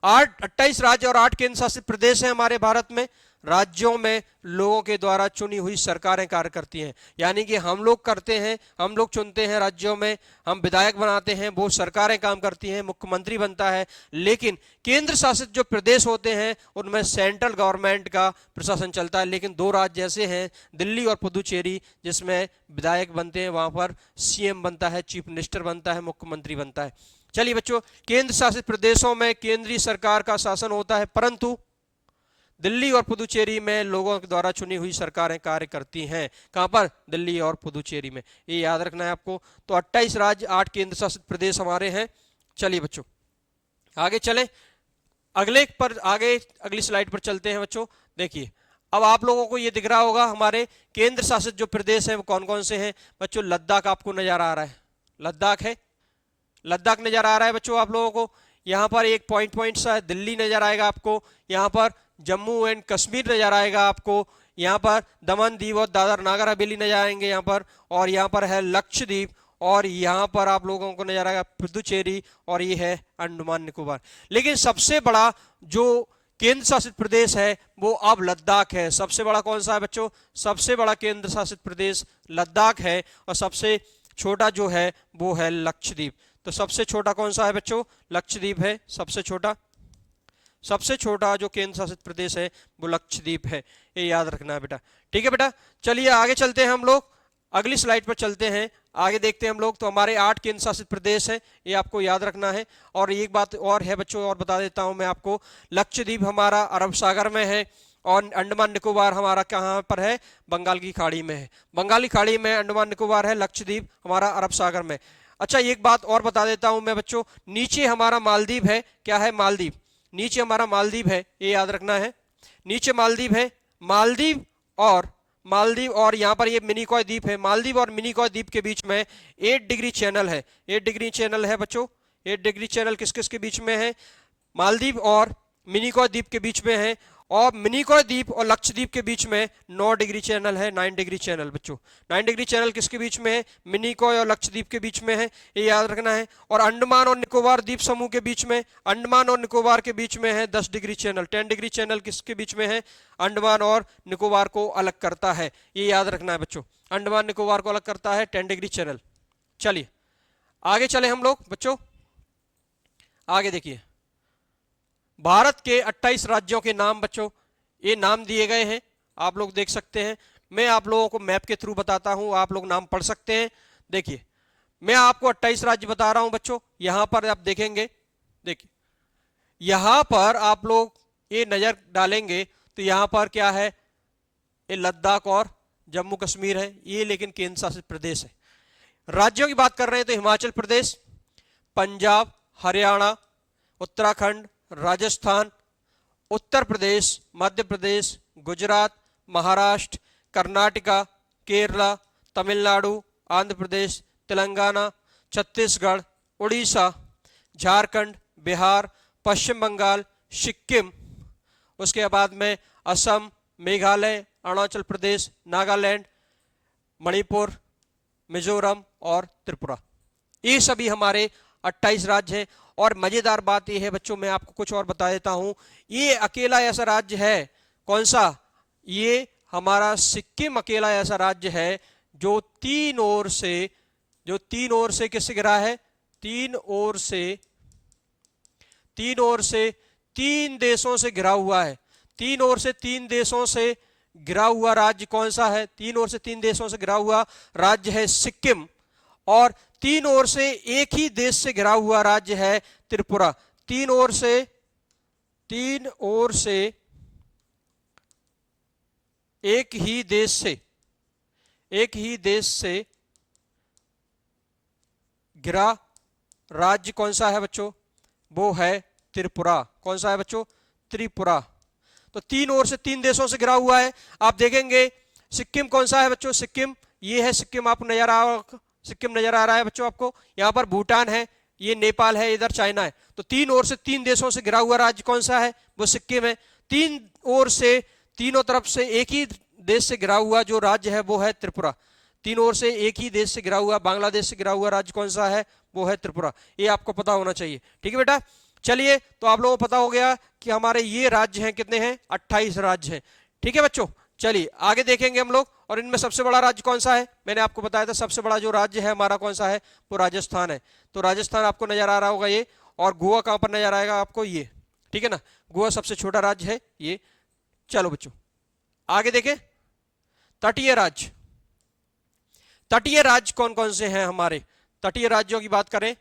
28 राज्य और 8 केंद्र शासित प्रदेश हैं हमारे भारत में। राज्यों में लोगों के द्वारा चुनी हुई सरकारें कार्य करती हैं, यानी कि हम लोग करते हैं, हम लोग चुनते हैं राज्यों में, हम विधायक बनाते हैं, वो सरकारें काम करती हैं, मुख्यमंत्री बनता है। लेकिन केंद्र शासित जो प्रदेश होते हैं उनमें सेंट्रल गवर्नमेंट का प्रशासन चलता है। लेकिन 2 राज्य ऐसे हैं, दिल्ली और पुदुचेरी, जिसमें विधायक बनते हैं, वहां पर सीएम बनता है, चीफ मिनिस्टर बनता है, मुख्यमंत्री बनता है। चलिए बच्चों, केंद्र शासित प्रदेशों में केंद्रीय सरकार का शासन होता है, परंतु दिल्ली और पुदुचेरी में लोगों के द्वारा चुनी हुई सरकारें कार्य करती हैं। कहां पर, दिल्ली और पुदुचेरी में। ये याद रखना है आपको। तो 28 राज्य 8 केंद्र शासित प्रदेश हमारे हैं। चलिए बच्चों आगे चले, अगली स्लाइड पर चलते हैं बच्चों। देखिए अब आप लोगों को ये दिख रहा होगा, हमारे केंद्र शासित जो प्रदेश हैं वो कौन कौन से हैं बच्चों। लद्दाख आपको नजर आ रहा है, लद्दाख है, लद्दाख नजर आ रहा है बच्चों आप लोगों को। यहाँ पर एक पॉइंट सा है, दिल्ली नजर आएगा आपको। यहाँ पर जम्मू एंड कश्मीर नजर आएगा आपको। यहाँ पर दमन दीव और दादर नागर हवेली नजर आएंगे यहाँ पर, और यहाँ पर है लक्षद्वीप, और यहाँ पर आप लोगों को नजर आएगा पुदुचेरी, और ये है अंडमान निकोबार। लेकिन सबसे बड़ा जो केंद्र शासित प्रदेश है वो अब लद्दाख है। सबसे बड़ा कौन सा है बच्चों? सबसे बड़ा केंद्र शासित प्रदेश लद्दाख है, और सबसे छोटा जो है वो है लक्षद्वीप। तो सबसे छोटा कौन सा है बच्चों? लक्षद्वीप है सबसे छोटा। सबसे छोटा जो केंद्र शासित प्रदेश है वो लक्षद्वीप है, ये याद रखना है बेटा। ठीक है बेटा, चलिए आगे चलते हैं हम लोग, अगली स्लाइड पर चलते हैं, आगे देखते हैं हम लोग। तो हमारे 8 केंद्र शासित प्रदेश हैं, ये आपको याद रखना है। और एक बात और है बच्चों, और बता देता हूं मैं आपको, लक्षद्वीप हमारा अरब सागर में है, और अंडमान निकोबार हमारा कहाँ पर है? बंगाल की खाड़ी में है। बंगाली खाड़ी में अंडमान निकोबार है, लक्षद्वीप हमारा अरब सागर में। अच्छा, एक बात और बता देता हूं मैं बच्चों, नीचे हमारा मालदीव है। क्या है? मालदीव। नीचे हमारा मालदीव है, ये याद रखना है। नीचे मालदीव है, मालदीव और यहाँ पर ये मिनिकॉय द्वीप है। मालदीव और मिनिकॉय द्वीप के बीच में 8 डिग्री चैनल है। 8 डिग्री चैनल है बच्चों। 8 डिग्री चैनल किस किस के बीच में है? मालदीव और मिनिकॉय द्वीप के बीच में है, और मिनिकॉय द्वीप और लक्षद्वीप के बीच में 9 डिग्री चैनल है। 9 डिग्री चैनल बच्चों। 9 डिग्री चैनल किसके बीच में है? मिनिकॉय और लक्षद्वीप के बीच में है, ये याद रखना है। और अंडमान और निकोबार द्वीप समूह के बीच में, अंडमान और निकोबार के बीच में है 10 डिग्री चैनल। 10 डिग्री चैनल किसके बीच में है? अंडमान और निकोबार को अलग करता है, ये याद रखना है बच्चों। अंडमान निकोबार को अलग करता है 10 डिग्री चैनल। चलिए आगे चले हम लोग बच्चों, आगे देखिए। भारत के 28 राज्यों के नाम बच्चों, ये नाम दिए गए हैं, आप लोग देख सकते हैं। मैं आप लोगों को मैप के थ्रू बताता हूं, आप लोग नाम पढ़ सकते हैं। देखिए, मैं आपको 28 राज्य बता रहा हूं बच्चों। यहां पर आप देखेंगे, देखिए यहां पर आप लोग ये नजर डालेंगे तो यहां पर क्या है? ये लद्दाख और जम्मू कश्मीर है, ये लेकिन केंद्र शासित प्रदेश है। राज्यों की बात कर रहे हैं तो हिमाचल प्रदेश, पंजाब, हरियाणा, उत्तराखंड, राजस्थान, उत्तर प्रदेश, मध्य प्रदेश, गुजरात, महाराष्ट्र, कर्नाटका, केरला, तमिलनाडु, आंध्र प्रदेश, तेलंगाना, छत्तीसगढ़, उड़ीसा, झारखंड, बिहार, पश्चिम बंगाल, सिक्किम, उसके बाद में असम, मेघालय, अरुणाचल प्रदेश, नागालैंड, मणिपुर, मिजोरम और त्रिपुरा। ये सभी हमारे 28 राज्य हैं। और मजेदार बात यह है बच्चों, मैं आपको कुछ और बता देता हूं, ये अकेला ऐसा राज्य है, कौन सा? ये हमारा सिक्किम अकेला ऐसा राज्य है जो तीन ओर से किससे घिरा है? तीन ओर से 3 देशों से घिरा हुआ है। 3 ओर से 3 देशों से घिरा हुआ राज्य कौन सा है? 3 ओर से 3 देशों से घिरा हुआ राज्य है सिक्किम, और 3 ओर से एक ही देश से घिरा हुआ राज्य है त्रिपुरा। 3 ओर से एक ही देश से घिरा राज्य कौन सा है बच्चों? वो है त्रिपुरा। कौन सा है बच्चों? त्रिपुरा। तो 3 ओर से 3 देशों से घिरा हुआ है। आप देखेंगे सिक्किम कौन सा है बच्चों? सिक्किम, ये है सिक्किम, आपको नजर आ रहा है बच्चों आपको। यहाँ पर भूटान है, ये नेपाल है, इधर चाइना है। तो 3 ओर से 3 देशों से घिरा हुआ राज्य कौन सा है? वो सिक्किम है। 3 ओर से तीनों तरफ से एक ही देश से घिरा हुआ जो राज्य है वो है त्रिपुरा। 3 ओर से एक ही देश से घिरा हुआ, बांग्लादेश से घिरा हुआ राज्य कौन सा है? वो है त्रिपुरा। ये आपको पता होना चाहिए। ठीक है बेटा, चलिए तो आप लोगों को पता हो गया कि हमारे ये राज्य हैं, कितने हैं? 28 राज्य हैं। ठीक है बच्चों, चलिए आगे देखेंगे हम लोग। और इनमें सबसे बड़ा राज्य कौन सा है? मैंने आपको बताया था सबसे बड़ा जो राज्य है हमारा कौन सा है? वो राजस्थान है। तो राजस्थान आपको नजर आ रहा होगा ये, और गोवा कहां पर नजर आएगा आपको? ये, ठीक है ना, गोवा सबसे छोटा राज्य है ये। चलो बच्चों आगे देखें। तटीय राज्य, तटीय राज्य कौन कौन से हैं हमारे? तटीय राज्यों की बात करें,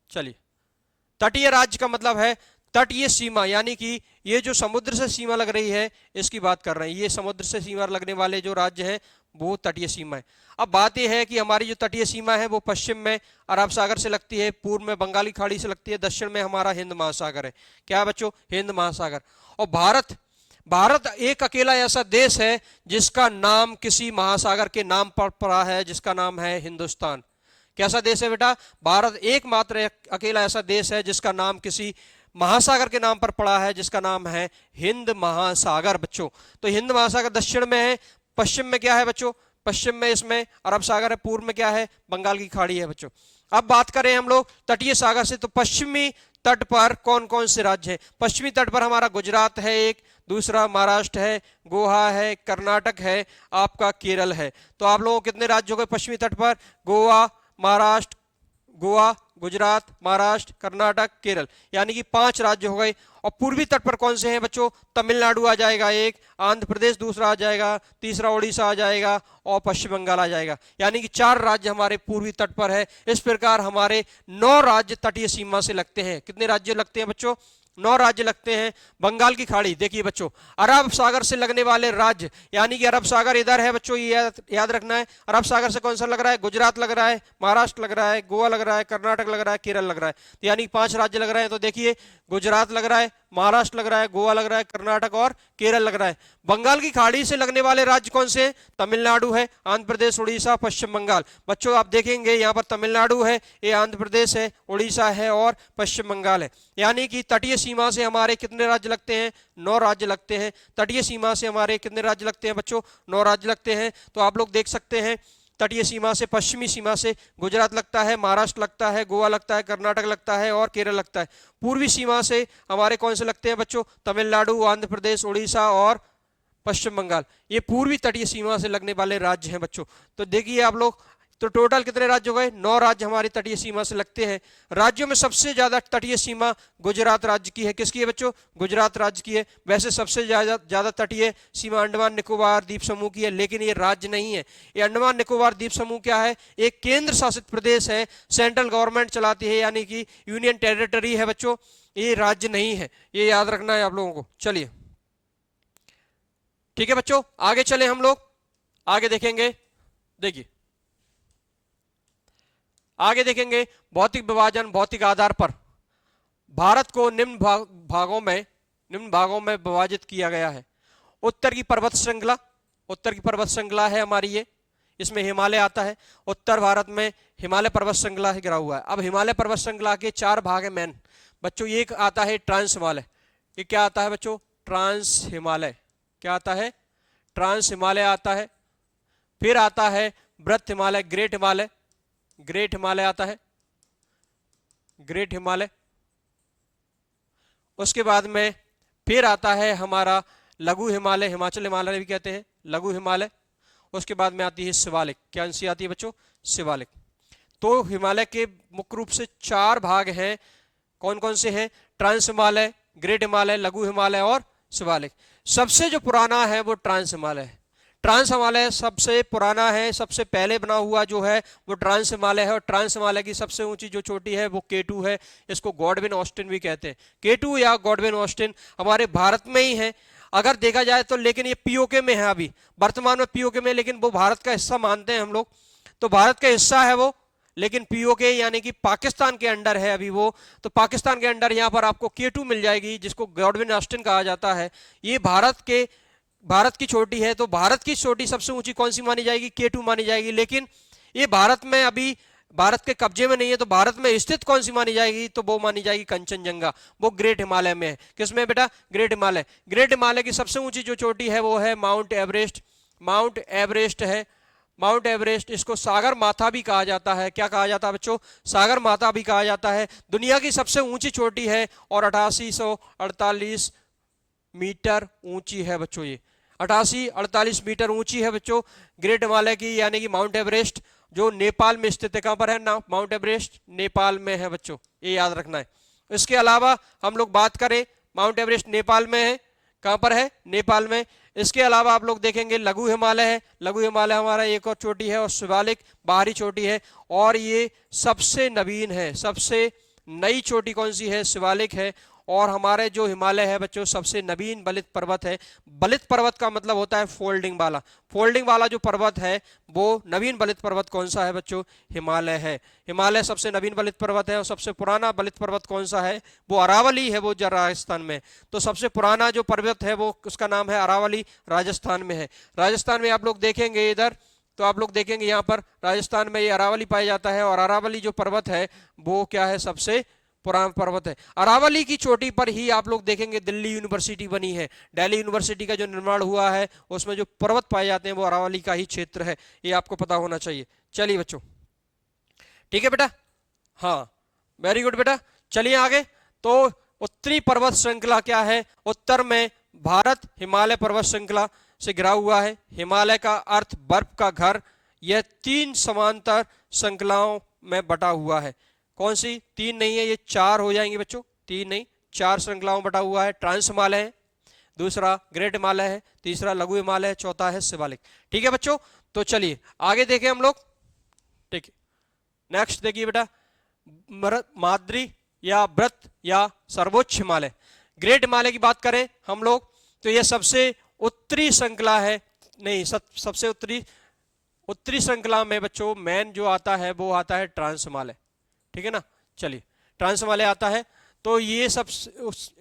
चलिए तटीय राज्य का मतलब है तटीय सीमा, यानी कि ये जो समुद्र से सीमा लग रही है इसकी बात कर रहे हैं। ये समुद्र से सीमा लगने वाले जो राज्य हैं वो तटीय सीमा है। अब बात यह है कि हमारी जो तटीय सीमा है वो पश्चिम में अरब सागर से लगती है, पूर्व में बंगाली खाड़ी से लगती है, दक्षिण में हमारा हिंद महासागर है। क्या है बच्चों? हिंद महासागर। और भारत एक अकेला ऐसा देश है जिसका नाम किसी महासागर के नाम पर पड़ा है, जिसका नाम है हिंदुस्तान। कैसा देश है बेटा? भारत एकमात्र अकेला ऐसा देश है जिसका नाम किसी महासागर के नाम पर पड़ा है, जिसका नाम है हिंद महासागर बच्चों। तो हिंद महासागर दक्षिण में है, पश्चिम में क्या है बच्चों, पश्चिम में इसमें अरब सागर है, पूर्व में क्या है, बंगाल की खाड़ी है बच्चों। अब बात करें हम लोग तटीय सागर से, तो पश्चिमी तट पर कौन कौन से राज्य हैं? पश्चिमी तट पर हमारा गुजरात है एक, दूसरा महाराष्ट्र है, गोवा है, कर्नाटक है, आपका केरल है। तो आप लोगों को कितने राज्य हो गए पश्चिमी तट पर? गोवा, महाराष्ट्र, गोवा, गुजरात, महाराष्ट्र, कर्नाटक, केरल, यानी कि 5 राज्य हो गए। और पूर्वी तट पर कौन से हैं बच्चों? तमिलनाडु आ जाएगा एक, आंध्र प्रदेश दूसरा आ जाएगा, तीसरा उड़ीसा आ जाएगा और पश्चिम बंगाल आ जाएगा, यानी कि 4 राज्य हमारे पूर्वी तट पर है। इस प्रकार हमारे 9 राज्य तटीय सीमा से लगते हैं। कितने राज्य लगते हैं बच्चों? 9 राज्य लगते हैं। बंगाल की खाड़ी देखिए बच्चों, अरब सागर से लगने वाले राज्य, यानी कि अरब सागर इधर है बच्चों, ये याद रखना है। अरब सागर से कौन सा लग रहा है? गुजरात लग रहा है, महाराष्ट्र लग रहा है, गोवा लग रहा है, कर्नाटक लग रहा है, केरल लग रहा है। तो यानी 5 राज्य लग रहे हैं। तो देखिए गुजरात लग रहा है, महाराष्ट्र लग रहा है, गोवा लग रहा है, कर्नाटक और केरल लग रहा है। बंगाल की खाड़ी से लगने वाले राज्य कौन से हैं? तमिलनाडु है, आंध्र प्रदेश, उड़ीसा, पश्चिम बंगाल। बच्चों आप देखेंगे यहाँ पर तमिलनाडु है, ये आंध्र प्रदेश है, उड़ीसा है और पश्चिम बंगाल है। यानी कि तटीय सीमा से हमारे कितने राज्य लगते हैं? 9 राज्य लगते हैं। तटीय सीमा से हमारे कितने राज्य लगते हैं बच्चों? 9 राज्य लगते हैं। तो आप लोग देख सकते हैं तटीय सीमा से, पश्चिमी सीमा से गुजरात लगता है, महाराष्ट्र लगता है, गोवा लगता है, कर्नाटक लगता है और केरल लगता है। पूर्वी सीमा से हमारे कौन से लगते हैं बच्चों? तमिलनाडु, आंध्र प्रदेश, उड़ीसा और पश्चिम बंगाल। ये पूर्वी तटीय सीमा से लगने वाले राज्य हैं बच्चों। तो देखिए आप लोग, तो टोटल कितने राज्य हो गए? 9 राज्य हमारी तटीय सीमा से लगते हैं। राज्यों में सबसे ज्यादा तटीय सीमा गुजरात राज्य की है। किसकी है बच्चों? गुजरात राज्य की है। वैसे सबसे ज्यादा तटीय सीमा अंडमान निकोबार द्वीप समूह की है, लेकिन ये राज्य नहीं है। ये अंडमान निकोबार द्वीप समूह क्या है? एक केंद्र शासित प्रदेश है, सेंट्रल गवर्नमेंट चलाती है, यानी कि यूनियन टेरिटरी है बच्चों, ये राज्य नहीं है। ये याद रखना है आप लोगों को। चलिए ठीक है बच्चों, आगे चले हम लोग, आगे देखेंगे। देखिए आगे देखेंगे, भौतिक विभाजन, भौतिक आधार पर भारत को निम्न भागों में विभाजित किया गया है। उत्तर की पर्वत श्रृंखला, उत्तर की पर्वत श्रृंखला है हमारी ये, इसमें हिमालय आता है। उत्तर भारत में हिमालय पर्वत श्रृंखला से घिरा हुआ है। अब हिमालय पर्वत श्रृंखला के 4 भाग है मेन बच्चों। ये आता है ट्रांस हिमालय। ये क्या आता है बच्चों? ट्रांस हिमालय। क्या आता है? ट्रांस हिमालय आता है। फिर आता है बृहत हिमालय, ग्रेट हिमालय, ग्रेट हिमालय आता है, ग्रेट हिमालय। उसके बाद में फिर आता है हमारा लघु हिमालय, हिमाचल हिमालय भी कहते हैं, लघु हिमालय। उसके बाद में आती है शिवालिक। क्या सी आती है बच्चों? शिवालिक। तो हिमालय के मुख्य रूप से 4 भाग हैं। कौन कौन से हैं? ट्रांस हिमालय, ग्रेट हिमालय, लघु हिमालय और शिवालिक। सबसे जो पुराना है वो ट्रांस हिमालय है। ट्रांस हिमालय सबसे पुराना है, सबसे पहले बना हुआ जो है वो ट्रांस हिमालय है। और ट्रांस हिमालय की सबसे ऊंची जो चोटी है वो K2 है। इसको गॉडविन ऑस्टिन भी कहते हैं। K2 या गॉडविन ऑस्टिन हमारे भारत में ही है अगर देखा जाए तो, लेकिन ये पीओके में है अभी, वर्तमान में पीओके में, लेकिन वो भारत का हिस्सा मानते हैं हम लोग। तो भारत का हिस्सा है वो, लेकिन पीओके यानी कि पाकिस्तान के अंडर है अभी वो। तो पाकिस्तान के अंडर यहाँ पर आपको K2 मिल जाएगी, जिसको गॉडविन ऑस्टिन कहा जाता है। ये भारत की चोटी है। तो भारत की चोटी सबसे ऊंची कौन सी मानी जाएगी? K2 मानी जाएगी। लेकिन ये भारत में अभी, भारत के कब्जे में नहीं है। तो भारत में स्थित कौन सी मानी जाएगी? तो वो मानी जाएगी कंचनजंगा, वो ग्रेट हिमालय में है। किसमें बेटा? ग्रेट हिमालय। ग्रेट हिमालय की सबसे ऊंची जो चोटी है वो है माउंट एवरेस्ट। माउंट एवरेस्ट है, माउंट एवरेस्ट। इसको सागर माथा भी कहा जाता है। क्या कहा जाता है बच्चों? सागर माथा भी कहा जाता है। दुनिया की सबसे ऊंची चोटी है और 8848 मीटर ऊंची है बच्चों। ये 88-48 मीटर ऊंची है बच्चों ग्रेट हिमालय की, यानी कि माउंट एवरेस्ट, जो नेपाल में स्थित है। कहां पर है ना? माउंट एवरेस्ट नेपाल में है बच्चों, ये याद रखना है। इसके अलावा हम लोग बात करें, माउंट एवरेस्ट नेपाल में है। कहां पर है? नेपाल में। इसके अलावा आप लोग देखेंगे लघु हिमालय है। लघु हिमालय हमारा एक और चोटी है, और शिवालिक बाहरी चोटी है, और ये सबसे नवीन है। सबसे नई चोटी कौन सी है? शिवालिक है। और हमारे जो हिमालय है बच्चों सबसे नवीन बलित पर्वत है। बलित पर्वत का मतलब होता है फोल्डिंग वाला। फोल्डिंग वाला जो पर्वत है वो नवीन बलित पर्वत कौन सा है बच्चों? हिमालय है। हिमालय सबसे नवीन बलित पर्वत है। और सबसे पुराना बलित पर्वत कौन सा है? वो अरावली है, वो राजस्थान में। तो सबसे पुराना जो पर्वत है वो उसका नाम है अरावली, राजस्थान में है। राजस्थान में आप लोग देखेंगे इधर, तो आप लोग देखेंगे यहाँ पर राजस्थान में ये अरावली पाया जाता है। और अरावली जो पर्वत है वो क्या है? सबसे पुराना पर्वत है। अरावली की चोटी पर ही आप लोग देखेंगे दिल्ली यूनिवर्सिटी बनी है। दिल्ली यूनिवर्सिटी का जो निर्माण हुआ है उसमें जो पर्वत पाए जाते हैं वो अरावली का ही क्षेत्र है, ये आपको पता होना चाहिए। चलिए बच्चों, ठीक है बेटा, हाँ वेरी गुड बेटा। चलिए आगे। तो उत्तरी पर्वत श्रृंखला क्या है? उत्तर में भारत हिमालय पर्वत श्रृंखला से घिरा हुआ है। हिमालय का अर्थ बर्फ का घर। यह 3 समांतर श्रृंखलाओं में बटा हुआ है। कौन सी? 3 नहीं है, ये 4 हो जाएंगे बच्चों, 3 नहीं 4 श्रृंखलाओं में बटा हुआ है। ट्रांस हिमालय है, दूसरा ग्रेट हिमालय है, तीसरा लघु हिमालय है, चौथा है शिवालिक। ठीक है बच्चों, तो चलिए आगे देखें हम लोग। ठीक है, नेक्स्ट देखिए बेटा, माद्री या व्रत या सर्वोच्च हिमालय। ग्रेट हिमालय की बात करें हम लोग तो यह सबसे उत्तरी श्रृंखला है। नहीं, सबसे उत्तरी श्रृंखला में बच्चों मेन जो आता है वो आता है ट्रांस हिमालय। ठीक है ना, चलिए ट्रांस हिमालय आता है। तो ये सब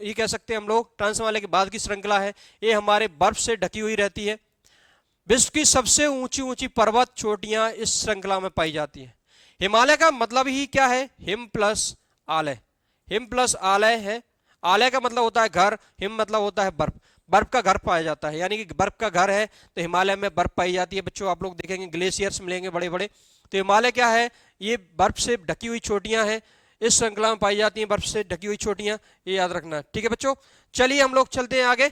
ये कह सकते हैं हम लोग ट्रांस हिमालय के बाद की श्रृंखला है। ये हमारे बर्फ से ढकी हुई रहती है। विश्व की सबसे ऊंची ऊंची पर्वत चोटियां इस श्रृंखला में पाई जाती हैं। हिमालय का मतलब ही क्या है? हिम प्लस आलय। हिम प्लस आलय है। आलय का मतलब होता है घर, हिम मतलब होता है बर्फ। बर्फ का घर पाया जाता है, यानी कि बर्फ का घर है तो हिमालय में बर्फ पाई जाती है। बच्चों आप लोग देखेंगे ग्लेशियर्स मिलेंगे बड़े बड़े। तो हिमालय क्या है? ये बर्फ से ढकी हुई चोटियां हैं, इस श्रृंखला में पाई जाती हैं बर्फ से ढकी हुई चोटियां, ये याद रखना। ठीक है बच्चों, चलिए हम लोग चलते हैं आगे।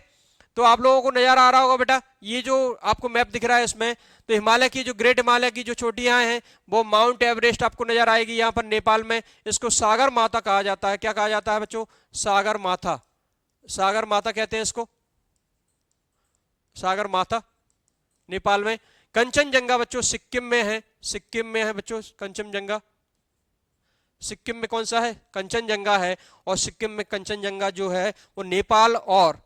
तो आप लोगों को नजर आ रहा होगा बेटा, ये जो आपको मैप दिख रहा है इसमें, तो हिमालय की जो ग्रेट हिमालय की जो चोटियां हैं वो माउंट एवरेस्ट आपको नजर आएगी यहाँ पर नेपाल में। इसको सागर माथा कहा जाता है। क्या कहा जाता है बच्चों? सागर माथा। सागर माथा कहते हैं इसको, सागर माथा नेपाल में। कंचनजंगा बच्चों सिक्किम में है। सिक्किम में है बच्चों कंचनजंगा। सिक्किम में कौन सा है? कंचनजंगा है। और सिक्किम में कंचनजंगा जो है वो नेपाल और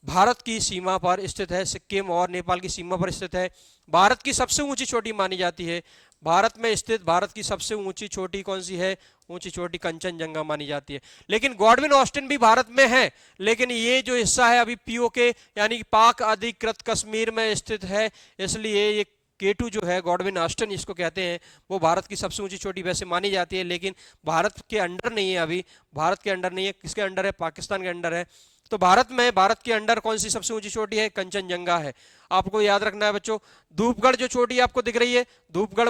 भारत की सीमा पर स्थित है। सिक्किम और नेपाल की सीमा पर स्थित है। भारत की सबसे ऊंची चोटी मानी जाती है। भारत में स्थित भारत की सबसे ऊंची चोटी कौन सी है? ऊंची चोटी कंचनजंगा मानी जाती है। लेकिन गॉडविन ऑस्टिन भी भारत में है, लेकिन ये जो हिस्सा है अभी पीओके यानी कि पाक अधिकृत कश्मीर में स्थित है, इसलिए ये K2 जो है गॉडविन ऑस्टिन जिसको कहते हैं वो भारत की सबसे ऊंची चोटी वैसे मानी जाती है, लेकिन भारत के अंडर नहीं है। अभी भारत के अंडर नहीं है। किसके अंडर है? पाकिस्तान के अंडर है। तो भारत में, भारत के अंडर कौन सी सबसे ऊंची चोटी है? कंचनजंगा है। आपको याद रखना है बच्चों। धूपगढ़ जो चोटी आपको दिख रही है, धूपगढ़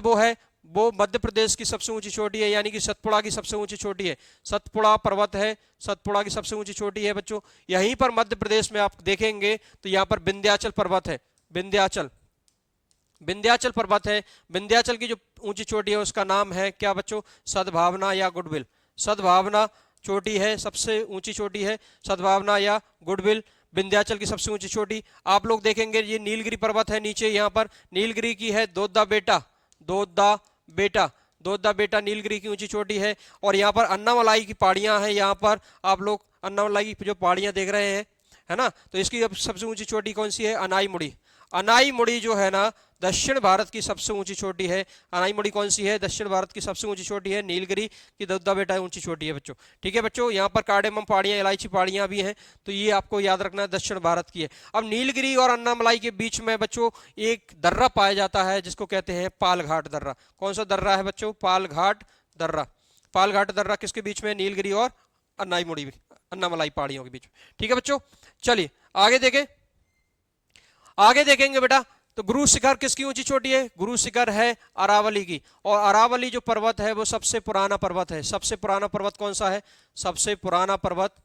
वो मध्य प्रदेश की सबसे ऊंची चोटी है, यानी कि सतपुड़ा की सबसे ऊंची चोटी है। सतपुड़ा पर्वत है, सतपुड़ा की सबसे ऊंची चोटी है बच्चों। यहीं पर मध्य प्रदेश में आप देखेंगे तो यहाँ पर विंध्याचल पर्वत है। विंध्याचल, विंध्याचल पर्वत है। विंध्याचल की जो ऊंची चोटी है उसका नाम है क्या बच्चों? सद्भावना या गुडविल। सद्भावना चोटी है, सबसे ऊंची चोटी है सद्भावना या गुडविल, विंध्याचल की सबसे ऊंची चोटी। आप लोग देखेंगे ये नीलगिरी पर्वत है नीचे, यहाँ पर नीलगिरी की है दोद्दा बेटा। दोद्दा बेटा, दोद्दा बेटा नीलगिरी की ऊंची चोटी है। और यहाँ पर अन्नामलाई की पहाड़ियां हैं। यहाँ पर आप लोग अन्नामलाई की जो पहाड़ियां देख रहे हैं, है ना, तो इसकी सबसे ऊंची चोटी कौन सी है? अनाईमुड़ी। अनाईमुड़ी जो है ना दक्षिण भारत की सबसे ऊंची चोटी है। अनाईमुड़ी कौन सी है? दक्षिण भारत की सबसे ऊंची चोटी है। नीलगिरी की दोद्दा बेटा ऊंची चोटी है बच्चों। ठीक है बच्चों, यहाँ पर कार्डेमम पहाड़ियां, इलायची पहाड़ियां भी हैं, तो ये आपको याद रखना है दक्षिण भारत की है। अब नीलगिरी और अन्नामलाई के बीच में बच्चों एक दर्रा पाया जाता है जिसको कहते हैं पालघाट दर्रा। कौन सा दर्रा है बच्चों? पालघाट दर्रा। पालघाट दर्रा किसके बीच में? नीलगिरी और अन्नाईमुड़ी, अन्नामलाई पहाड़ियों के बीच में। ठीक है बच्चों, चलिए आगे देखें। आगे देखेंगे बेटा तो गुरु शिखर किसकी ऊंची चोटी है? गुरु शिखर है अरावली की। और अरावली जो पर्वत है वो सबसे पुराना पर्वत है। सबसे पुराना पर्वत कौन सा है? सबसे पुराना पर्वत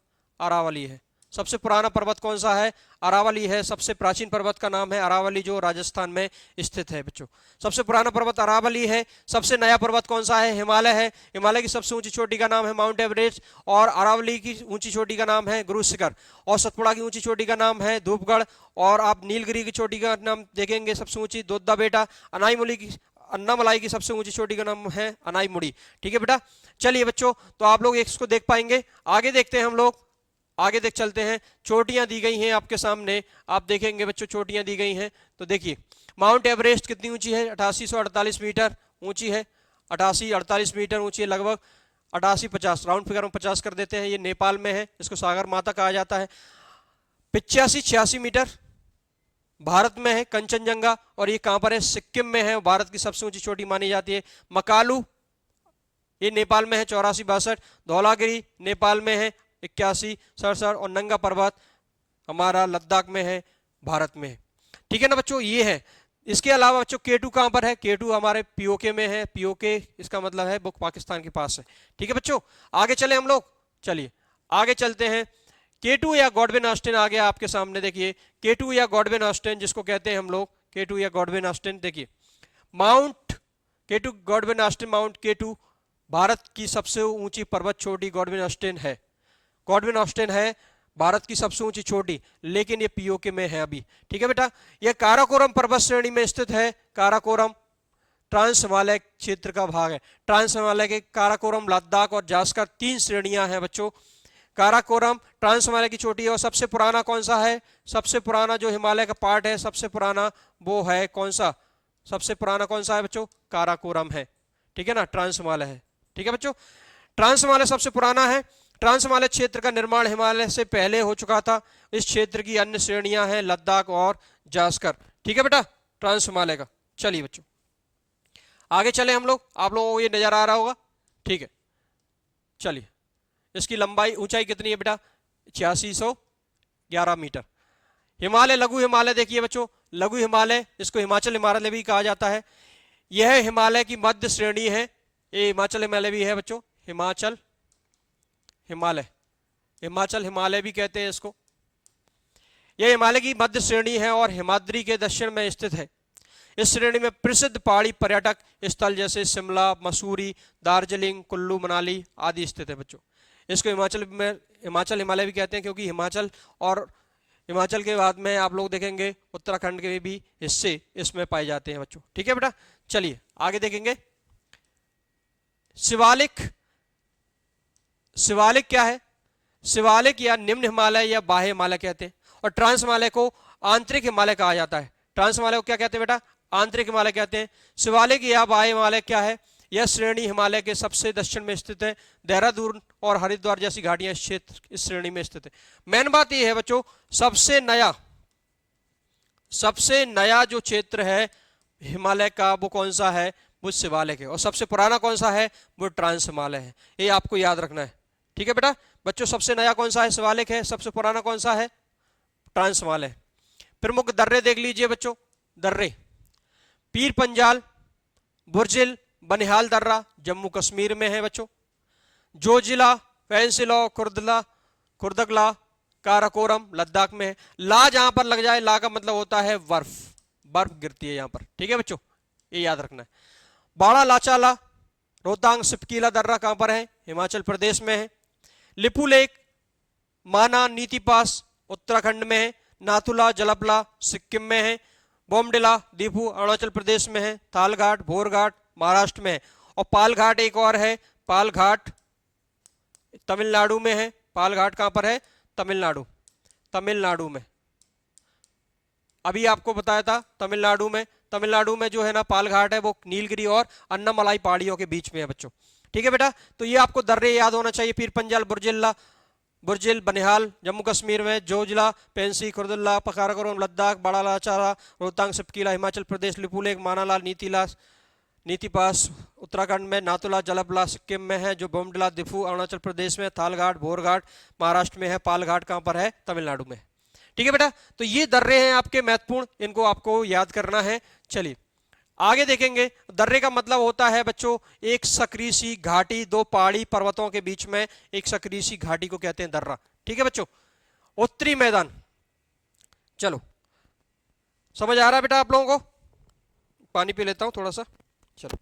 अरावली है। सबसे पुराना पर्वत कौन सा है? अरावली है। सबसे प्राचीन पर्वत का नाम है अरावली जो राजस्थान में स्थित है बच्चों। सबसे पुराना पर्वत अरावली है। सबसे नया पर्वत कौन सा है? हिमालय है। हिमालय की सबसे ऊंची चोटी का नाम है माउंट एवरेस्ट। और अरावली की ऊंची चोटी का नाम है गुरु शिखर। और सतपुड़ा की ऊंची चोटी का नाम है धूपगढ़। और आप नीलगिरी की चोटी का नाम देखेंगे सबसे ऊंची दोद्दा बेटा। अन्नामलाई की सबसे ऊंची चोटी का नाम है अनाईमुड़ी। ठीक है बेटा, चलिए बच्चों तो आप लोग इसको देख पाएंगे। आगे देखते हैं हम लोग, आगे देख चलते हैं। चोटियां दी गई हैं आपके सामने, आप देखेंगे बच्चों चोटियां दी गई हैं। तो देखिए माउंट एवरेस्ट कितनी ऊंची है? 8848 मीटर ऊंची है। 88-48 मीटर ऊंची है, लगभग 88-50, राउंड फिगर में 50 कर देते हैं। ये नेपाल में है, इसको सागर माता कहा जाता है। 85-86 मीटर भारत में है कंचनजंगा। और ये कहां पर है? सिक्किम में है। भारत की सबसे ऊंची चोटी मानी जाती है। मकालू ये नेपाल में है 84-62, धौलागिरी नेपाल में है 81-67 और नंगा पर्वत हमारा लद्दाख में है, भारत में है। ठीक है ना बच्चों, ये है। इसके अलावा बच्चों K2 कहां पर है? K2 हमारे पीओके में है। पीओके इसका मतलब है वो पाकिस्तान के पास है। ठीक है बच्चों, आगे चले हम लोग, चलिए आगे चलते हैं। K2 या गॉडविन ऑस्टिन आ गया आपके सामने, देखिए K2 या गॉडविन ऑस्टिन जिसको कहते हैं हम लोग, K2 या गॉडविन ऑस्टिन। देखिए mount K2 Godwin Austen, mount K2 Bharat की सबसे ऊंची पर्वत चोटी गॉडविन ऑस्टिन है। गॉडविन ऑस्टिन है भारत की सबसे ऊंची चोटी, लेकिन ये पीओके में है अभी। ठीक है बेटा, ये काराकोरम पर्वत श्रेणी में स्थित है। काराकोरम ट्रांस हिमालय क्षेत्र का भाग है। ट्रांस हिमालय के काराकोरम, लद्दाख और जास्कर 3 श्रेणियां हैं बच्चों। काराकोरम ट्रांस हिमालय की चोटी है। और सबसे पुराना कौन सा है? सबसे पुराना जो हिमालय का पार्ट है, सबसे पुराना वो है कौन सा? सबसे पुराना कौन सा है बच्चों? काराकोरम है। ठीक है ना, ट्रांस हिमालय है। ठीक है बच्चों, ट्रांस हिमालय सबसे पुराना है। ट्रांस हिमालय क्षेत्र का निर्माण हिमालय से पहले हो चुका था। इस क्षेत्र की अन्य श्रेणियां हैं लद्दाख और जास्कर। ठीक है बेटा, ट्रांस हिमालय का। चलिए बच्चों आगे चले हम लोग, आप लोगों को ये नजर आ रहा होगा। ठीक है, चलिए इसकी लंबाई, ऊंचाई कितनी है बेटा? 8611 मीटर। हिमालय, लघु हिमालय देखिए बच्चों, लघु हिमालय, इसको हिमाचल हिमालय भी कहा जाता है। यह हिमालय की मध्य श्रेणी है। ये हिमाचल हिमालय भी है बच्चों, हिमाचल हिमालय, हिमाचल हिमालय भी कहते हैं इसको। यह हिमालय की मध्य श्रेणी है और हिमाद्री के दक्षिण में स्थित है। इस श्रेणी में प्रसिद्ध पहाड़ी पर्यटक स्थल जैसे शिमला, मसूरी, दार्जिलिंग, कुल्लू मनाली आदि स्थित है बच्चों। इसको हिमाचल हिमालय भी कहते हैं, क्योंकि हिमाचल और हिमाचल के बाद में आप लोग देखेंगे उत्तराखंड के भी हिस्से इसमें पाए जाते हैं बच्चों। ठीक है बेटा, चलिए आगे देखेंगे। शिवालिक, शिवालिक क्या है? शिवालिक या निम्न हिमालय या बाह्य हिमालय कहते हैं। और ट्रांस हिमालय को आंतरिक हिमालय कहा जाता है। ट्रांस हिमालय को क्या कहते हैं बेटा? आंतरिक हिमालय कहते हैं। शिवालिक या बाह्य हिमालय क्या है? यह श्रेणी हिमालय के सबसे दक्षिण में स्थित है। देहरादून और हरिद्वार जैसी घाटियां इस क्षेत्र, इस श्रेणी में स्थित है। मेन बात यह है बच्चों, सबसे नया जो क्षेत्र है हिमालय का वो कौन सा है? वो शिवालिक है। और सबसे पुराना कौन सा है? वो ट्रांस हिमालय है। ये आपको याद रखना है। ठीक है बेटा बच्चों, सबसे नया कौन सा है? शिवालिक है। सबसे पुराना कौन सा है? ट्रांस हिमालय। प्रमुख दर्रे देख लीजिए बच्चों, दर्रे पीर पंजाल, बुर्जिल, बनिहाल दर्रा जम्मू कश्मीर में है बच्चों। जोजिला, पेंसिलो, कुर्दगला, काराकोरम लद्दाख में है। ला जहां पर लग जाए, ला का मतलब होता है बर्फ, बर्फ गिरती है यहां पर। ठीक है बच्चों, ये याद रखना है। बाड़ा लाचाला, रोहतांग सिपकीला दर्रा कहां पर है? हिमाचल प्रदेश में है। लिपू लेक, माना, नीति पास उत्तराखंड में है। नाथुला, जलपला सिक्किम में है। बोमडिला, दीपू अरुणाचल प्रदेश में है। थालघाट, भोरघाट महाराष्ट्र में है। और पालघाट एक और है, पालघाट तमिलनाडु में है। पालघाट कहां पर है? तमिलनाडु में। अभी आपको बताया था तमिलनाडु में जो है ना पालघाट है, वो नीलगिरी और अन्नामलाई पहाड़ियों के बीच में है बच्चों। ठीक है बेटा, तो ये आपको दर्रे याद होना चाहिए। पीर पंजाल, बुर्जिल, बनिहाल जम्मू कश्मीर में, जोजिला, पेंसी, खुर्दुल्ला, काराकोरम लद्दाख, बड़ा लाचारा, रोहतांग सिपकीला हिमाचल प्रदेश, लिपुलेख, मानालाल, नीति पास उत्तराखंड में, नाथुला, जलपला सिक्किम में है। जो बोमडिला, दिफू अरुणाचल प्रदेश में, थालघाट, भोरघाट महाराष्ट्र में है। पालघाट कहां पर है? तमिलनाडु में। ठीक है बेटा, तो ये दर्रे हैं आपके महत्वपूर्ण, इनको आपको याद करना है। चलिए आगे देखेंगे। दर्रे का मतलब होता है बच्चों एक सकरी सी घाटी, दो पहाड़ी पर्वतों के बीच में एक सकरी सी घाटी को कहते हैं दर्रा। ठीक है बच्चों। उत्तरी मैदान, चलो समझ आ रहा है बेटा आप लोगों को? पानी पी लेता हूं थोड़ा सा। चलो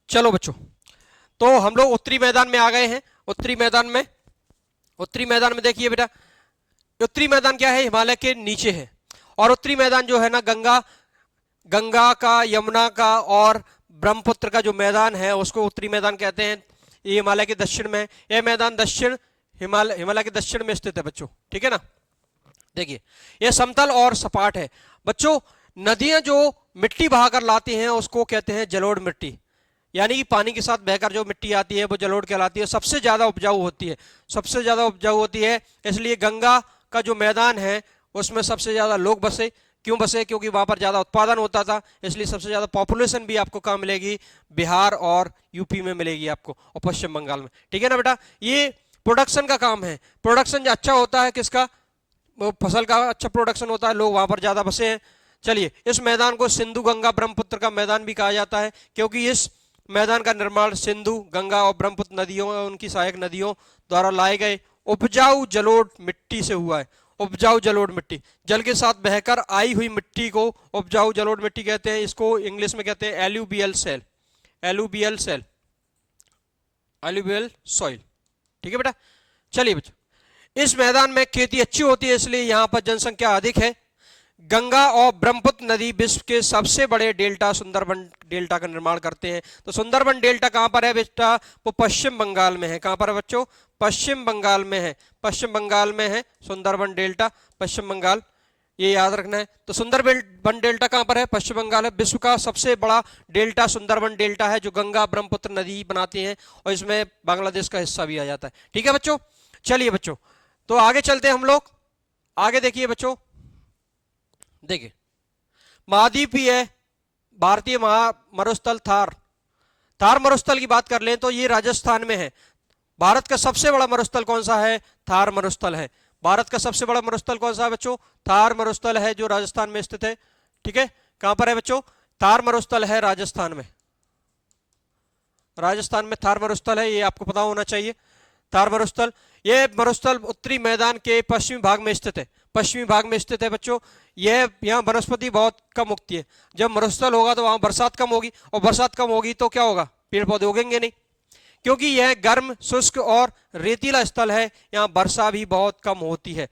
चलो बच्चों, तो हम लोग उत्तरी मैदान में आ गए हैं। उत्तरी मैदान में देखिए बेटा, उत्तरी मैदान क्या है? हिमालय के नीचे है। और उत्तरी मैदान जो है ना गंगा का, यमुना का और ब्रह्मपुत्र का जो मैदान है उसको उत्तरी मैदान कहते हैं। ये हिमालय के दक्षिण में है। यह मैदान दक्षिण हिमालय के दक्षिण में स्थित है बच्चों, ठीक है ना। देखिए यह समतल और सपाट है बच्चों। नदियां जो मिट्टी बहाकर लाती हैं उसको कहते हैं जलोढ़ मिट्टी, यानी कि पानी के साथ बहकर जो मिट्टी आती है वो जलोढ़ कहलाती है। सबसे ज्यादा उपजाऊ होती है, सबसे ज्यादा उपजाऊ होती है, इसलिए गंगा का जो मैदान है उसमें सबसे ज्यादा लोग बसे। क्यों बसे? क्योंकि वहां पर ज्यादा उत्पादन होता था, इसलिए सबसे ज्यादा पॉपुलेशन भी आपको कहाँ मिलेगी? बिहार और यूपी में मिलेगी आपको, और पश्चिम बंगाल में, ठीक है ना बेटा। ये प्रोडक्शन का काम है, प्रोडक्शन जो अच्छा होता है किसका? वो फसल का अच्छा प्रोडक्शन होता है, लोग वहां पर ज्यादा बसे हैं। चलिए इस मैदान को सिंधु गंगा ब्रह्मपुत्र का मैदान भी कहा जाता है, क्योंकि इस मैदान का निर्माण सिंधु गंगा और ब्रह्मपुत्र नदियों और उनकी सहायक नदियों द्वारा लाए गए उपजाऊ जलोढ़ मिट्टी से हुआ है। उपजाऊ जलोढ़ मिट्टी, जल के साथ बहकर आई हुई मिट्टी को उपजाऊ जलोढ़ मिट्टी कहते हैं। इसको इंग्लिश में कहते हैं alluvial soil, alluvial soil, alluvial soil, ठीक है बेटा। चलिए बच्चों, इस मैदान में खेती अच्छी होती है, इसलिए यहां पर जनसंख्या अधिक है। गंगा और ब्रह्मपुत्र नदी विश्व के सबसे बड़े डेल्टा सुंदरबन डेल्टा का निर्माण करते हैं। तो सुंदरबन डेल्टा कहां पर है बेटा? वो पश्चिम बंगाल में है। कहां पर है बच्चों? पश्चिम बंगाल में है, पश्चिम बंगाल में है सुंदरबन डेल्टा, पश्चिम बंगाल, ये याद रखना है। तो सुंदरबन डेल्टा कहां पर है? पश्चिम बंगाल है। विश्व का सबसे बड़ा डेल्टा सुंदरबन डेल्टा है, जो गंगा ब्रह्मपुत्र नदी बनाती है, और इसमें बांग्लादेश का हिस्सा भी आ जाता है, ठीक है बच्चों। चलिए बच्चों, तो आगे चलते हैं हम लोग। आगे देखिए बच्चों, देखिए महाद्वीपीय भारतीय मरुस्थल थार, थार मरुस्थल की बात कर लें तो ये राजस्थान में है। भारत का सबसे बड़ा मरुस्थल कौन सा है? थार मरुस्थल है। भारत का सबसे बड़ा मरुस्थल कौन सा है बच्चों? थार मरुस्थल है, जो राजस्थान में स्थित है, ठीक है। कहां पर है बच्चों? थार मरुस्थल है राजस्थान में, राजस्थान में थार मरुस्थल है, ये आपको पता होना चाहिए। थार मरुस्थल, यह मरुस्थल उत्तरी मैदान के पश्चिमी भाग में स्थित है, पश्चिमी भाग में स्थित है बच्चों। यह यहाँ वनस्पति बहुत कम उगती है। जब मरुस्थल होगा तो वहां बरसात कम होगी, और बरसात कम होगी तो क्या होगा? पेड़ पौधे उगेंगे नहीं, क्योंकि यह गर्म, शुष्क और रेतीला स्थल है। यहाँ वर्षा भी बहुत कम होती है।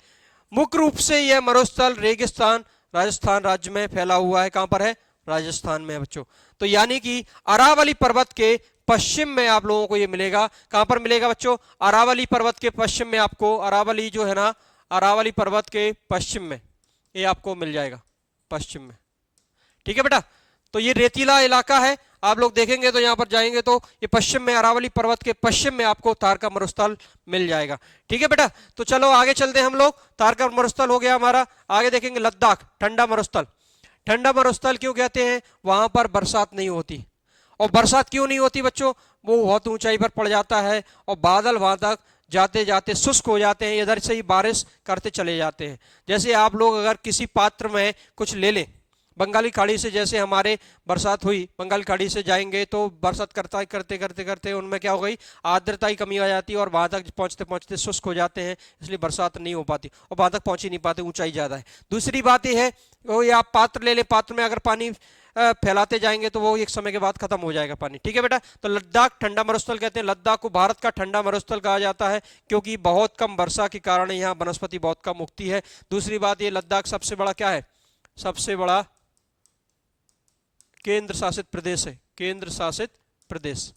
मुख्य रूप से यह मरुस्थल रेगिस्तान राजस्थान राज्य में फैला हुआ है। कहां पर है? राजस्थान में है बच्चों। तो यानी कि अरावली पर्वत के पश्चिम में आप लोगों को ये मिलेगा। कहां पर मिलेगा बच्चों? अरावली पर्वत के पश्चिम में आपको, अरावली जो है ना, अरावली पर्वत के पश्चिम में ये आपको मिल जाएगा, पश्चिम में, ठीक है बेटा। तो ये रेतीला इलाका है, आप लोग देखेंगे तो यहां पर जाएंगे तो ये पश्चिम में, अरावली पर्वत के पश्चिम में आपको थार का मरुस्थल मिल जाएगा, ठीक है बेटा। तो चलो आगे चलते हैं हम लोग। थार का मरुस्थल हो गया हमारा। आगे देखेंगे लद्दाख, ठंडा मरुस्थल। ठंडा मरुस्थल क्यों कहते हैं? वहां पर बरसात नहीं होती। और बरसात क्यों नहीं होती बच्चों? वो बहुत ऊंचाई पर पड़ जाता है, और बादल वहां तक जाते जाते शुष्क हो जाते हैं, इधर से ही बारिश करते चले जाते हैं। जैसे आप लोग अगर किसी पात्र में कुछ ले लें, बंगाली खाड़ी से जैसे हमारे बरसात हुई, बंगाली खाड़ी से जाएंगे तो बरसात करते करते करते उनमें क्या हो गई? आर्द्रता की कमी आ जाती है, और वहां तक पहुंचते पहुंचते शुष्क हो जाते हैं, इसलिए बरसात नहीं हो पाती, और वहां तक पहुंच ही नहीं पाते, ऊंचाई ज्यादा है। दूसरी बात यह है, वो आप पात्र ले लें, पात्र में अगर पानी फैलाते जाएंगे तो वो एक समय के बाद खत्म हो जाएगा पानी, ठीक है बेटा। तो लद्दाख ठंडा मरुस्थल कहते हैं। लद्दाख को भारत का ठंडा मरुस्थल कहा जाता है, क्योंकि बहुत कम वर्षा के कारण यहाँ वनस्पति बहुत कम उगती है। दूसरी बात ये, लद्दाख सबसे बड़ा क्या है? सबसे बड़ा केंद्र शासित प्रदेश है, केंद्र शासित प्रदेश,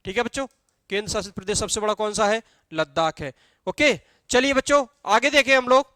ठीक है बच्चों। केंद्र शासित प्रदेश सबसे बड़ा कौन सा है? लद्दाख है। ओके, चलिए बच्चों आगे देखें हम लोग।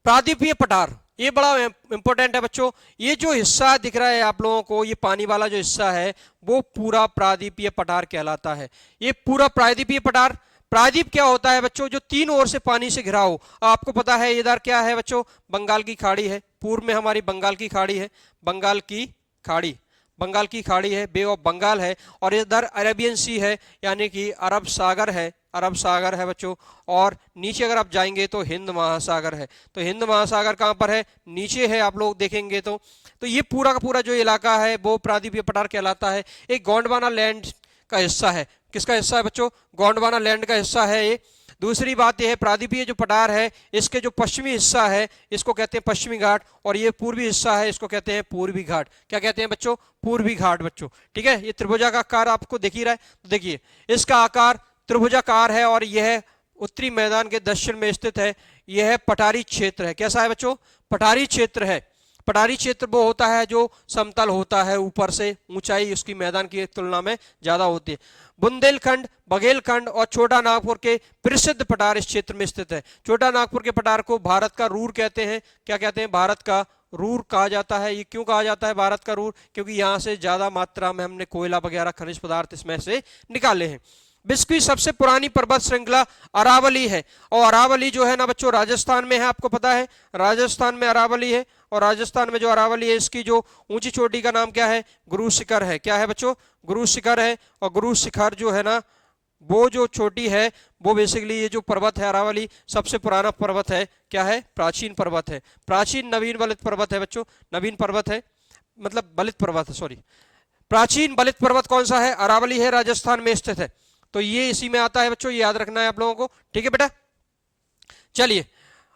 प्रायद्वीपीय पठार, ये बड़ा इंपॉर्टेंट है बच्चों। ये जो हिस्सा दिख रहा है आप लोगों को, ये पानी वाला जो हिस्सा है, वो पूरा प्रायद्वीपीय पठार कहलाता है। ये पूरा प्रायद्वीपीय पठार, प्रायद्वीप क्या होता है बच्चों? जो तीन ओर से पानी से घिरा हो। आपको पता है इधर क्या है बच्चों? बंगाल की खाड़ी है, पूर्व में हमारी बंगाल की खाड़ी है, बंगाल की खाड़ी, बंगाल की खाड़ी है, बे ऑफ बंगाल है, और इधर अरेबियन सी है, यानी कि अरब सागर है, अरब सागर है बच्चों। और नीचे अगर आप जाएंगे तो हिंद महासागर है। तो हिंद महासागर कहाँ पर है? नीचे है, आप लोग देखेंगे तो ये पूरा का पूरा जो इलाका है वो प्रायद्वीपीय पठार कहलाता है। एक गोंडवाना लैंड का हिस्सा है। किसका हिस्सा है बच्चों? गोंडवाना लैंड का हिस्सा है ये। दूसरी बात यह है, प्रायद्वीपीय जो पठार है, इसके जो पश्चिमी हिस्सा है इसको कहते हैं पश्चिमी घाट, और ये पूर्वी हिस्सा है इसको कहते हैं पूर्वी घाट। क्या कहते हैं बच्चों? पूर्वी घाट बच्चों, ठीक है। ये त्रिभुजा का आकार आपको दिख ही रहा है, तो देखिए इसका आकार त्रिभुजाकार है, और यह उत्तरी मैदान के दक्षिण में स्थित है। यह पठारी क्षेत्र है। कैसा है बच्चों? पठारी क्षेत्र है। पठारी क्षेत्र वो होता है जो समतल होता है, ऊपर से ऊंचाई उसकी मैदान की तुलना में ज्यादा होती है। बुंदेलखंड, बघेलखंड और छोटा नागपुर के प्रसिद्ध पठार इस क्षेत्र में स्थित है। छोटा नागपुर के पठार को भारत का रूर कहते हैं। क्या कहते हैं? भारत का रूर कहा जाता है। ये क्यों कहा जाता है भारत का रूर? क्योंकि यहाँ से ज्यादा मात्रा में हमने कोयला वगैरह खनिज पदार्थ इसमें से निकाले हैं। विश्व की सबसे पुरानी पर्वत श्रृंखला अरावली है, और अरावली जो है ना बच्चों राजस्थान में है, आपको पता है राजस्थान में अरावली है। और राजस्थान में जो अरावली है इसकी जो ऊंची चोटी का नाम क्या है? गुरु शिखर है। क्या है बच्चों? गुरु शिखर है। और गुरु शिखर जो है ना वो जो चोटी है वो बेसिकली ये जो पर्वत है अरावली सबसे पुराना पर्वत है। क्या है? प्राचीन पर्वत है। प्राचीन नवीन बलित पर्वत है बच्चों, नवीन पर्वत है, मतलब बलित पर्वत है, सॉरी। प्राचीन बलित पर्वत कौन सा है? अरावली है, राजस्थान में स्थित है। तो ये इसी में आता है बच्चों, ये याद रखना है आप लोगों को। ठीक है बेटा, चलिए।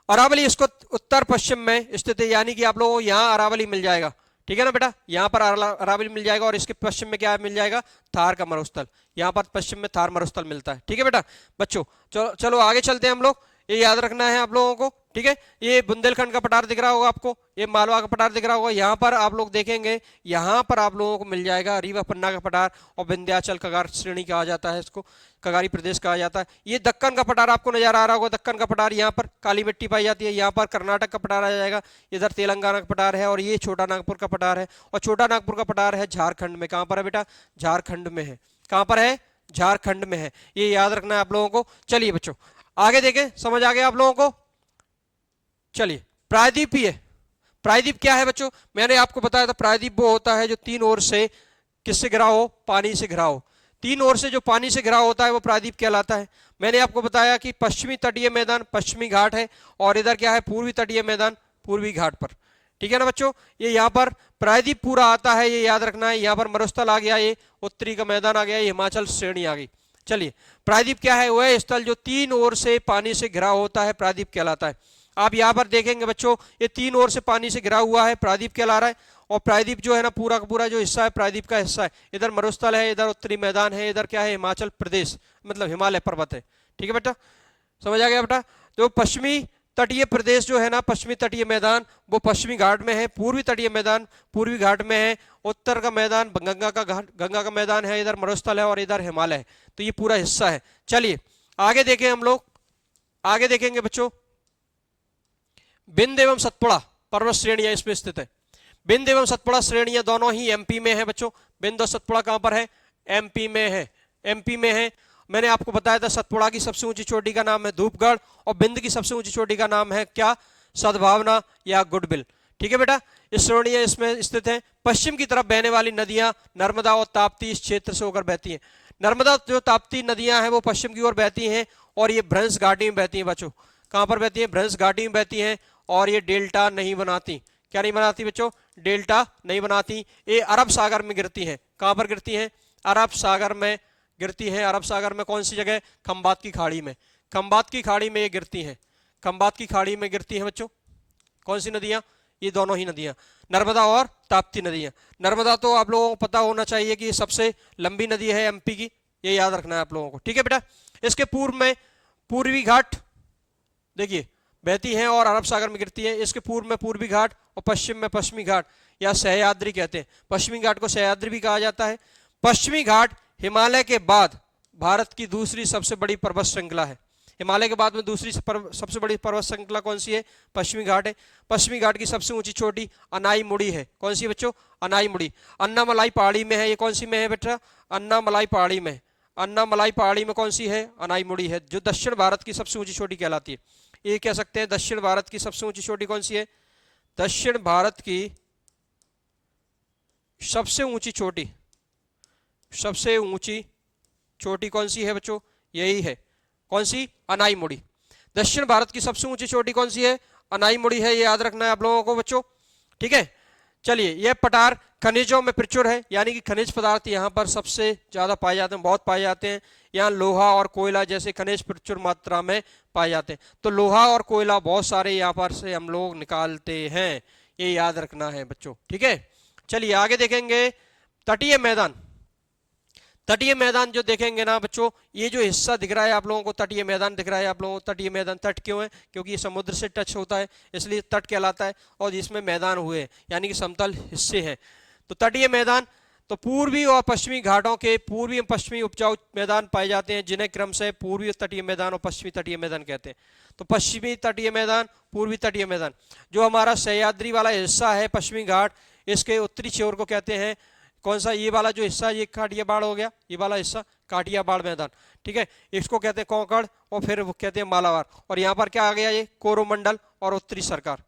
अरावली इसको उत्तर पश्चिम में स्थित है, यानी कि आप लोगों को यहाँ अरावली मिल जाएगा। ठीक है ना बेटा, यहाँ पर अरावली मिल जाएगा, और इसके पश्चिम में क्या मिल जाएगा? थार का मरुस्थल। यहाँ पर पश्चिम में थार मरुस्थल मिलता है। ठीक है बेटा बच्चों, चलो चलो आगे चलते हैं हम लोग। ये याद रखना है आप लोगों को। ठीक है, ये बुंदेलखंड का पठार दिख रहा होगा आपको, ये मालवा का पठार दिख रहा होगा। यहाँ पर आप लोग देखेंगे, यहाँ पर आप लोगों को मिल जाएगा रीवा पन्ना का पठार, और विंध्याचल कगार श्रेणी कहा जाता है इसको, कगारी प्रदेश कहा जाता है। ये दक्कन का पठार आपको नजर आ रहा होगा, दक्कन का पठार, यहाँ पर काली मिट्टी पाई जाती है। यहाँ पर कर्नाटक का पठार आ जाएगा, इधर तेलंगाना का पठार है, और ये छोटा नागपुर का पठार है। और छोटा नागपुर का पठार है झारखंड में। कहाँ पर है बेटा? झारखंड में है। कहाँ पर है? झारखंड में है। ये याद रखना है आप लोगों को। चलिए बच्चों आगे देखें, समझ आ गया आप लोगों को? चलिए, प्रायद्वीपीय, प्रायद्वीप क्या है बच्चों? मैंने आपको बताया था प्रायद्वीप वो होता है जो तीन ओर से किससे घिरा हो? पानी से घिरा हो। तीन ओर से जो पानी से घिरा होता है वो प्रायद्वीप कहलाता है। मैंने आपको बताया कि पश्चिमी तटीय मैदान पश्चिमी घाट है, और इधर क्या है? पूर्वी तटीय मैदान पूर्वी घाट पर। ठीक है ना बच्चों, ये यहाँ पर प्रायद्वीप पूरा आता है, ये याद रखना है। यहाँ पर मरुस्थल आ गया, ये उत्तरी का मैदान आ गया, ये हिमाचल श्रेणी आ गई। चलिए, प्रायद्वीप क्या है? वह स्थल जो तीन ओर से पानी से घिरा होता है, प्रायद्वीप कहलाता है। आप यहाँ पर देखेंगे बच्चों, ये तीन ओर से पानी से घिरा हुआ है, प्रायद्वीप कहला रहा है। और प्रायद्वीप जो है ना पूरा का पूरा जो हिस्सा है प्रायद्वीप का हिस्सा है। इधर मरुस्थल है, इधर उत्तरी मैदान है, इधर क्या है? हिमाचल प्रदेश, मतलब हिमालय पर्वत है। ठीक है बेटा, समझ आ गया बेटा? जो पश्चिमी तटीय प्रदेश जो है ना, पश्चिमी तटीय मैदान वो पश्चिमी घाट में है, पूर्वी तटीय मैदान पूर्वी घाट में है, उत्तर का मैदान गंगा का घाट, गंगा का मैदान है, इधर मरुस्थल है और इधर हिमालय है। तो ये पूरा हिस्सा है। चलिए आगे देखें हम लोग, आगे देखेंगे बच्चों। विंध्य एवं सतपुड़ा पर्वत श्रेणियां इसमें स्थित है। विंध्य एवं सतपुड़ा श्रेणियां दोनों ही एमपी में है बच्चों। विंध्य और सतपुड़ा कहां पर है? एमपी में है, एमपी में है। मैंने आपको बताया था सतपुड़ा की सबसे ऊंची चोटी का नाम है धूपगढ़, और विंध्य की सबसे ऊंची चोटी का नाम है क्या? सद्भावना या गुडविल। ठीक है बेटा, इस श्रेणियां इसमें स्थित हैं। पश्चिम की तरफ बहने वाली नदियां नर्मदा और ताप्ती इस क्षेत्र से होकर बहती हैं। नर्मदा जो ताप्ती नदियां हैं वो पश्चिम की ओर बहती हैं, और ये भ्रंश घाटी में बहती हैं बच्चों। कहां पर बहती हैं? भ्रंश घाटी में बहती हैं, और ये डेल्टा नहीं बनाती। क्या नहीं बनाती बच्चों? डेल्टा नहीं बनाती। ये अरब सागर में गिरती हैं। कहां पर गिरती हैं? अरब सागर में गिरती हैं। अरब सागर में कौन सी जगह? खंबात की खाड़ी में। खंबात की खाड़ी में ये गिरती हैं। खंबात की खाड़ी में गिरती हैं बच्चों। कौन सी नदियां? ये दोनों ही नदियां, नर्मदा और ताप्ती नदियां। नर्मदा तो आप लोगों को पता होना चाहिए कि सबसे लंबी नदी है एमपी की, ये याद रखना है आप लोगों को। ठीक है बेटा, इसके पूर्व में पूर्वी घाट देखिए बहती हैं और अरब सागर में गिरती है। इसके पूर्व में पूर्वी घाट और पश्चिम में पश्चिमी घाट या सह्याद्री कहते हैं। पश्चिमी घाट को सह्याद्री भी कहा जाता है। पश्चिमी घाट हिमालय के बाद भारत की दूसरी सबसे बड़ी पर्वत श्रृंखला है। हिमालय के बाद में दूसरी सबसे बड़ी पर्वत श्रृंखला कौन सी है? पश्चिमी घाट है। पश्चिमी घाट की सबसे ऊंची चोटी अनाई मुड़ी है। कौन सी बच्चों? अनाई मुड़ी। अन्नामलाई पहाड़ी में है। ये कौन सी में है बेटा? अन्नामलाई पहाड़ी में। अन्नामलाई पहाड़ी में कौन सी है? अनाई मुड़ी है, जो दक्षिण भारत की सबसे ऊंची चोटी कहलाती है। ये कह सकते हैं दक्षिण भारत की सबसे ऊंची चोटी कौन सी है? दक्षिण भारत की सबसे ऊंची चोटी, सबसे ऊंची चोटी कौन सी है बच्चों? यही है। कौन सी? अनाई मुड़ी। दक्षिण भारत की सबसे ऊंची चोटी कौन सी है? अनाई मुड़ी है। ये याद रखना है आप लोगों को बच्चों। ठीक है, चलिए। यह पठार खनिजों में प्रचुर है, यानी कि खनिज पदार्थ यहाँ पर सबसे ज्यादा पाए जाते हैं, बहुत पाए जाते हैं। यहाँ लोहा और कोयला जैसे खनिज प्रचुर मात्रा में पाए जाते हैं। तो लोहा और कोयला बहुत सारे यहाँ पर से हम लोग निकालते हैं, ये याद रखना है बच्चों। ठीक है, चलिए आगे देखेंगे। तटीय मैदान, तटीय मैदान जो देखेंगे ना बच्चों, ये जो हिस्सा दिख रहा है आप लोगों को, तटीय मैदान दिख रहा है आप लोगों को। तटीय मैदान तट क्यों है? क्योंकि ये समुद्र से टच होता है, इसलिए तट कहलाता है। और जिसमें मैदान हुए हैं यानी कि समतल हिस्से हैं। तो तटीय मैदान, तो पूर्वी और पश्चिमी घाटों के पूर्वी एवं पश्चिमी उपजाऊ मैदान पाए जाते हैं, जिन्हें क्रम से पूर्वी तटीय मैदान और पश्चिमी तटीय मैदान कहते हैं। तो पश्चिमी तटीय मैदान, पूर्वी तटीय मैदान, जो हमारा सह्याद्री वाला हिस्सा है पश्चिमी घाट, इसके उत्तरी छोर को कहते हैं कौन सा? ये वाला जो हिस्सा, ये काठियावाड़ हो गया, ये वाला हिस्सा काठियावाड़ मैदान, ठीक है। इसको कहते हैं कोंकण, और फिर वो कहते हैं मालाबार। और यहाँ पर क्या आ गया? ये कोरोमंडल और उत्तरी सरकार।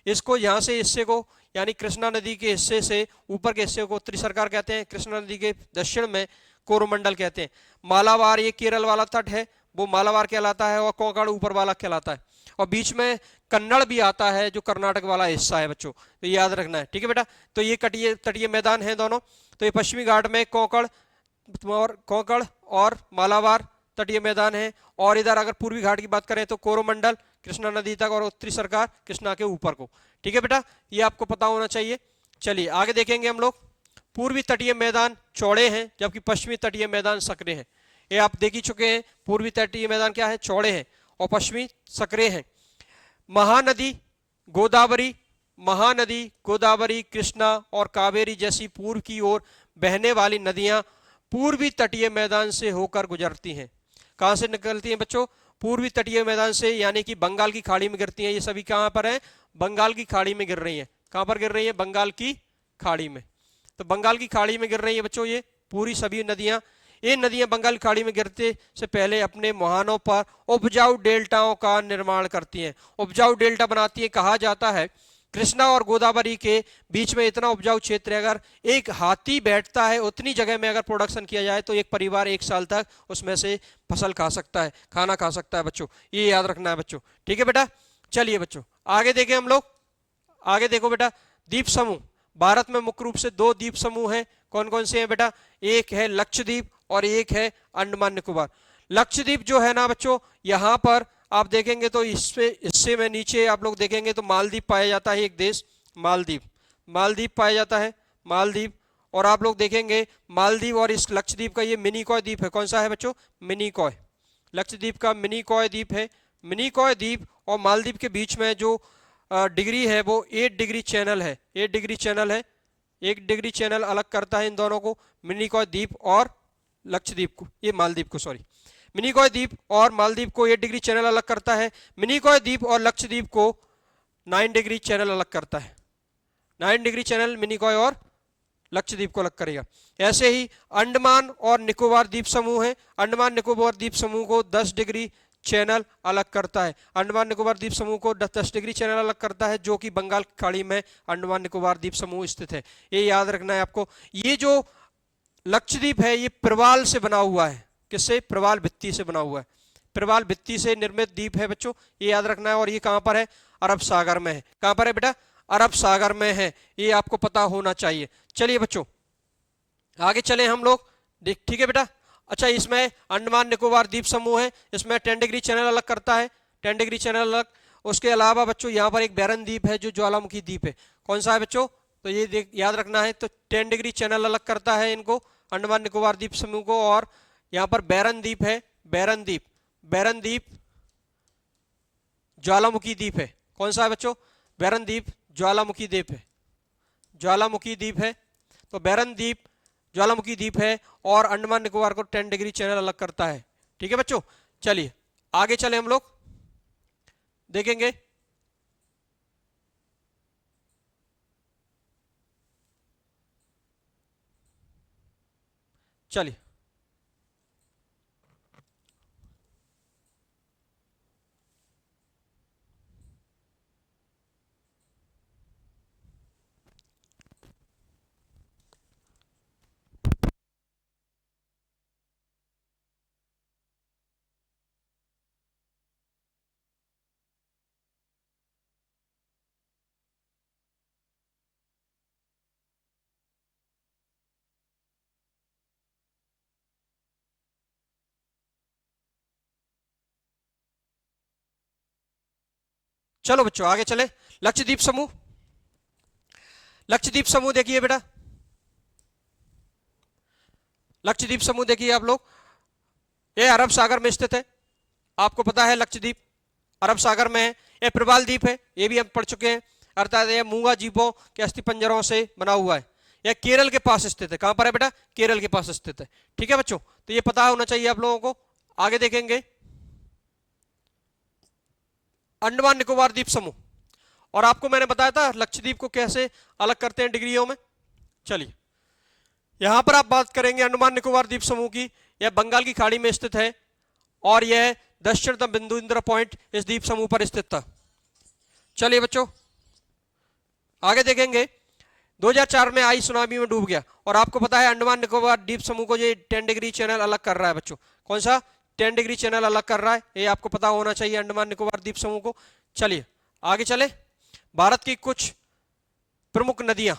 इसको यहाँ से हिस्से को, यानी कृष्णा नदी के हिस्से से ऊपर के हिस्से को उत्तरी सरकार कहते हैं, कृष्णा नदी के दक्षिण में कोरोमंडल कहते हैं। मालाबार ये केरल वाला तट है, वो मालाबार कहलाता है, और कोंकण ऊपर वाला कहलाता है। और बीच में कन्नड़ भी आता है, जो कर्नाटक वाला हिस्सा है बच्चों, तो याद रखना है, ठीक है बेटा। तो ये तटीय मैदान है दोनों। तो ये पश्चिमी घाट में कोंकण और मालाबार तटीय मैदान है। और इधर अगर पूर्वी घाट की बात करें तो कोरोमंडल कृष्णा नदी तक, और उत्तरी सरकार कृष्णा के ऊपर को, ठीक है बेटा। ये आपको पता होना चाहिए। चलिए आगे देखेंगे हम लोग। पूर्वी तटीय मैदान चौड़े हैं, जबकि पश्चिमी तटीय मैदान सकरे हैं। ये आप देख ही चुके हैं, पूर्वी तटीय मैदान क्या है? चौड़े हैं, और पश्चिमी सकरे हैं। महानदी गोदावरी, महानदी गोदावरी, कृष्णा और कावेरी जैसी पूर्व की ओर बहने वाली नदियां पूर्वी तटीय मैदान से होकर गुजरती हैं। कहाँ से निकलती हैं बच्चों? पूर्वी तटीय मैदान से, यानी कि बंगाल की खाड़ी में गिरती हैं। ये सभी कहाँ पर हैं? बंगाल की खाड़ी में गिर रही हैं। कहाँ पर गिर रही हैं? बंगाल की खाड़ी में। तो बंगाल की खाड़ी में गिर रही है बच्चों ये पूरी सभी नदियां। ये नदियां बंगाल की खाड़ी में गिरते से पहले अपने मुहानों पर उपजाऊ डेल्टाओं का निर्माण करती हैं, उपजाऊ डेल्टा बनाती हैं। कहा जाता है कृष्णा और गोदावरी के बीच में इतना उपजाऊ क्षेत्र है, अगर एक हाथी बैठता है उतनी जगह में अगर प्रोडक्शन किया जाए तो एक परिवार एक साल तक उसमें से फसल खा सकता है, खाना खा सकता है बच्चों। ये याद रखना है बच्चों, ठीक है बेटा। चलिए बच्चों आगे देखें हम लोग। आगे देखो बेटा, द्वीप समूह। भारत में मुख्य रूप से दो द्वीप समूह हैं। कौन कौन से हैं बेटा? एक है लक्षद्वीप और एक है अंडमान निकोबार। लक्षद्वीप जो है ना बच्चों, यहाँ पर आप देखेंगे तो इससे में नीचे आप लोग देखेंगे तो मालदीव पाया जाता है, एक देश मालदीव, मालदीव पाया जाता है, मालदीव। और आप लोग देखेंगे मालदीव और इस लक्षद्वीप का ये मिनीकॉय द्वीप है। कौन सा है बच्चों? मिनीकॉय। लक्षद्वीप का मिनीकॉय द्वीप है। मिनीकॉय द्वीप और मालदीव के बीच में जो डिग्री है वो 8 डिग्री चैनल है, 8 डिग्री चैनल है। 1 डिग्री चैनल अलग करता है इन दोनों को, मिनीकॉय द्वीप और लक्षद्वीप को, ये मालदीव को, सॉरी, मिनीकॉय द्वीप और मालदीव को 8 डिग्री चैनल अलग करता है। मिनीकॉय द्वीप और लक्षद्वीप को 9 डिग्री चैनल अलग करता है। 9 डिग्री चैनल मिनीकॉय और लक्षद्वीप को अलग करेगा। ऐसे ही अंडमान और निकोबार द्वीप समूह है। अंडमान निकोबार द्वीप समूह को 10 डिग्री चैनल अलग करता है। अंडमान निकोबार द्वीप समूह को 10 डिग्री चैनल अलग करता है, जो कि बंगाल की खाड़ी में अंडमान निकोबार द्वीप समूह स्थित है। ये याद रखना है आपको। ये जो लक्षद्वीप है ये प्रवाल से बना हुआ है। किससे? प्रवाल भित्ति से बना हुआ है। प्रवाल भित्ति से निर्मित द्वीप है बच्चों, ये याद रखना है। और ये कहां पर है? अरब सागर में है। कहां पर है बेटा? अरब सागर में है, ये आपको पता होना चाहिए। चलिए बच्चों आगे चले हम लोग, ठीक है बेटा। अच्छा, इसमें अंडमान निकोबार द्वीप समूह है, इसमें 10 डिग्री चैनल अलग करता है, 10 डिग्री चैनल अलग। उसके अलावा बच्चों यहाँ पर एक बैरन द्वीप है जो ज्वालामुखी द्वीप है। कौन सा है बच्चों? तो ये याद रखना है। तो 10 डिग्री चैनल अलग करता है इनको, अंडमान निकोबार द्वीप समूह को। और यहाँ पर बैरन द्वीप है, बैरन द्वीप, बैरन द्वीप ज्वालामुखी द्वीप है। कौन सा है बच्चों? बैरन द्वीप ज्वालामुखी द्वीप है, ज्वालामुखी द्वीप है। तो बैरन द्वीप ज्वालामुखी द्वीप है और अंडमान निकोबार को 10 डिग्री चैनल अलग करता है, ठीक है बच्चों। चलिए आगे चले हम लोग देखेंगे। चलिए चलो बच्चों आगे चले। लक्षद्वीप समूह, लक्षद्वीप समूह देखिए बेटा, लक्षद्वीप समूह देखिए आप लोग, ये अरब सागर में स्थित है, आपको पता है लक्षद्वीप अरब सागर में है। ये प्रवाल द्वीप है, ये भी हम पढ़ चुके हैं, अर्थात ये मूंगा जीवों के अस्थिपंजरों से बना हुआ है। यह केरल के पास स्थित है। कहां पर है बेटा? केरल के पास स्थित है। ठीक है बच्चों, तो ये पता होना चाहिए आप लोगों को। आगे देखेंगे अंडमान निकोबार द्वीप समूह, और आपको मैंने बताया था लक्षद्वीप को कैसे अलग करते हैं डिग्रियों में। चलिए यहां पर आप बात करेंगे अंडमान निकोबार द्वीप समूह की। यह बंगाल की खाड़ी में स्थित है और यह दक्षिणतम बिंदु इंदिरा पॉइंट इस द्वीप समूह पर स्थित था। चलिए बच्चों आगे देखेंगे 2004 में आई सुनामी में डूब गया, और आपको पता है अंडमान निकोबार द्वीप समूह को ये 10 डिग्री चैनल अलग कर रहा है बच्चों। कौन सा? 10 डिग्री चैनल अलग कर रहा है, ये आपको पता होना चाहिए अंडमान निकोबार द्वीप समूह को। चलिए आगे चले। भारत की कुछ प्रमुख नदियां,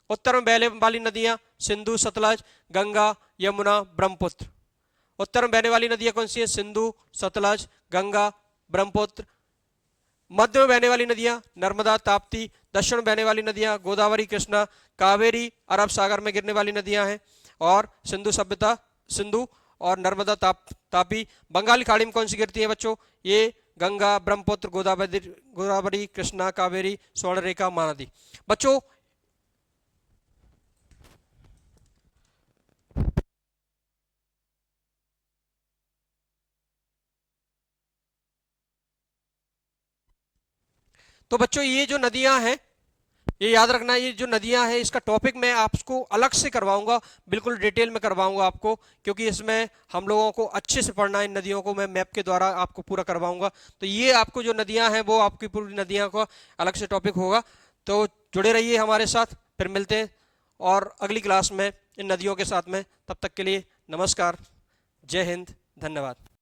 उत्तर में बहने वाली नदियां सिंधु, सतलज, गंगा, यमुना, ब्रह्मपुत्र। उत्तर में बहने वाली नदियां कौन सी है? सिंधु, सतलज, गंगा, ब्रह्मपुत्र। मध्य में बहने वाली नदियां नर्मदा, ताप्ती। दक्षिण में बहने वाली नदियां गोदावरी, कृष्णा, कावेरी अरब सागर में गिरने वाली नदियां हैं। और सिंधु और नर्मदा, तापी बंगाली खाड़ी में कौन सी गिरती है बच्चों? ये गंगा, ब्रह्मपुत्र, गोदावरी, कृष्णा, कावेरी, स्वर्णरेखा, महानदी। बच्चों तो बच्चों ये जो नदियां हैं, ये याद रखना, ये जो नदियां हैं इसका टॉपिक मैं आपको अलग से करवाऊंगा, बिल्कुल डिटेल में करवाऊंगा आपको, क्योंकि इसमें हम लोगों को अच्छे से पढ़ना है। इन नदियों को मैं मैप के द्वारा आपको पूरा करवाऊंगा। तो ये आपको जो नदियां हैं वो आपकी पूरी नदियां का अलग से टॉपिक होगा। तो जुड़े रहिए हमारे साथ, फिर मिलते हैं और अगली क्लास में इन नदियों के साथ में। तब तक के लिए नमस्कार, जय हिंद, धन्यवाद।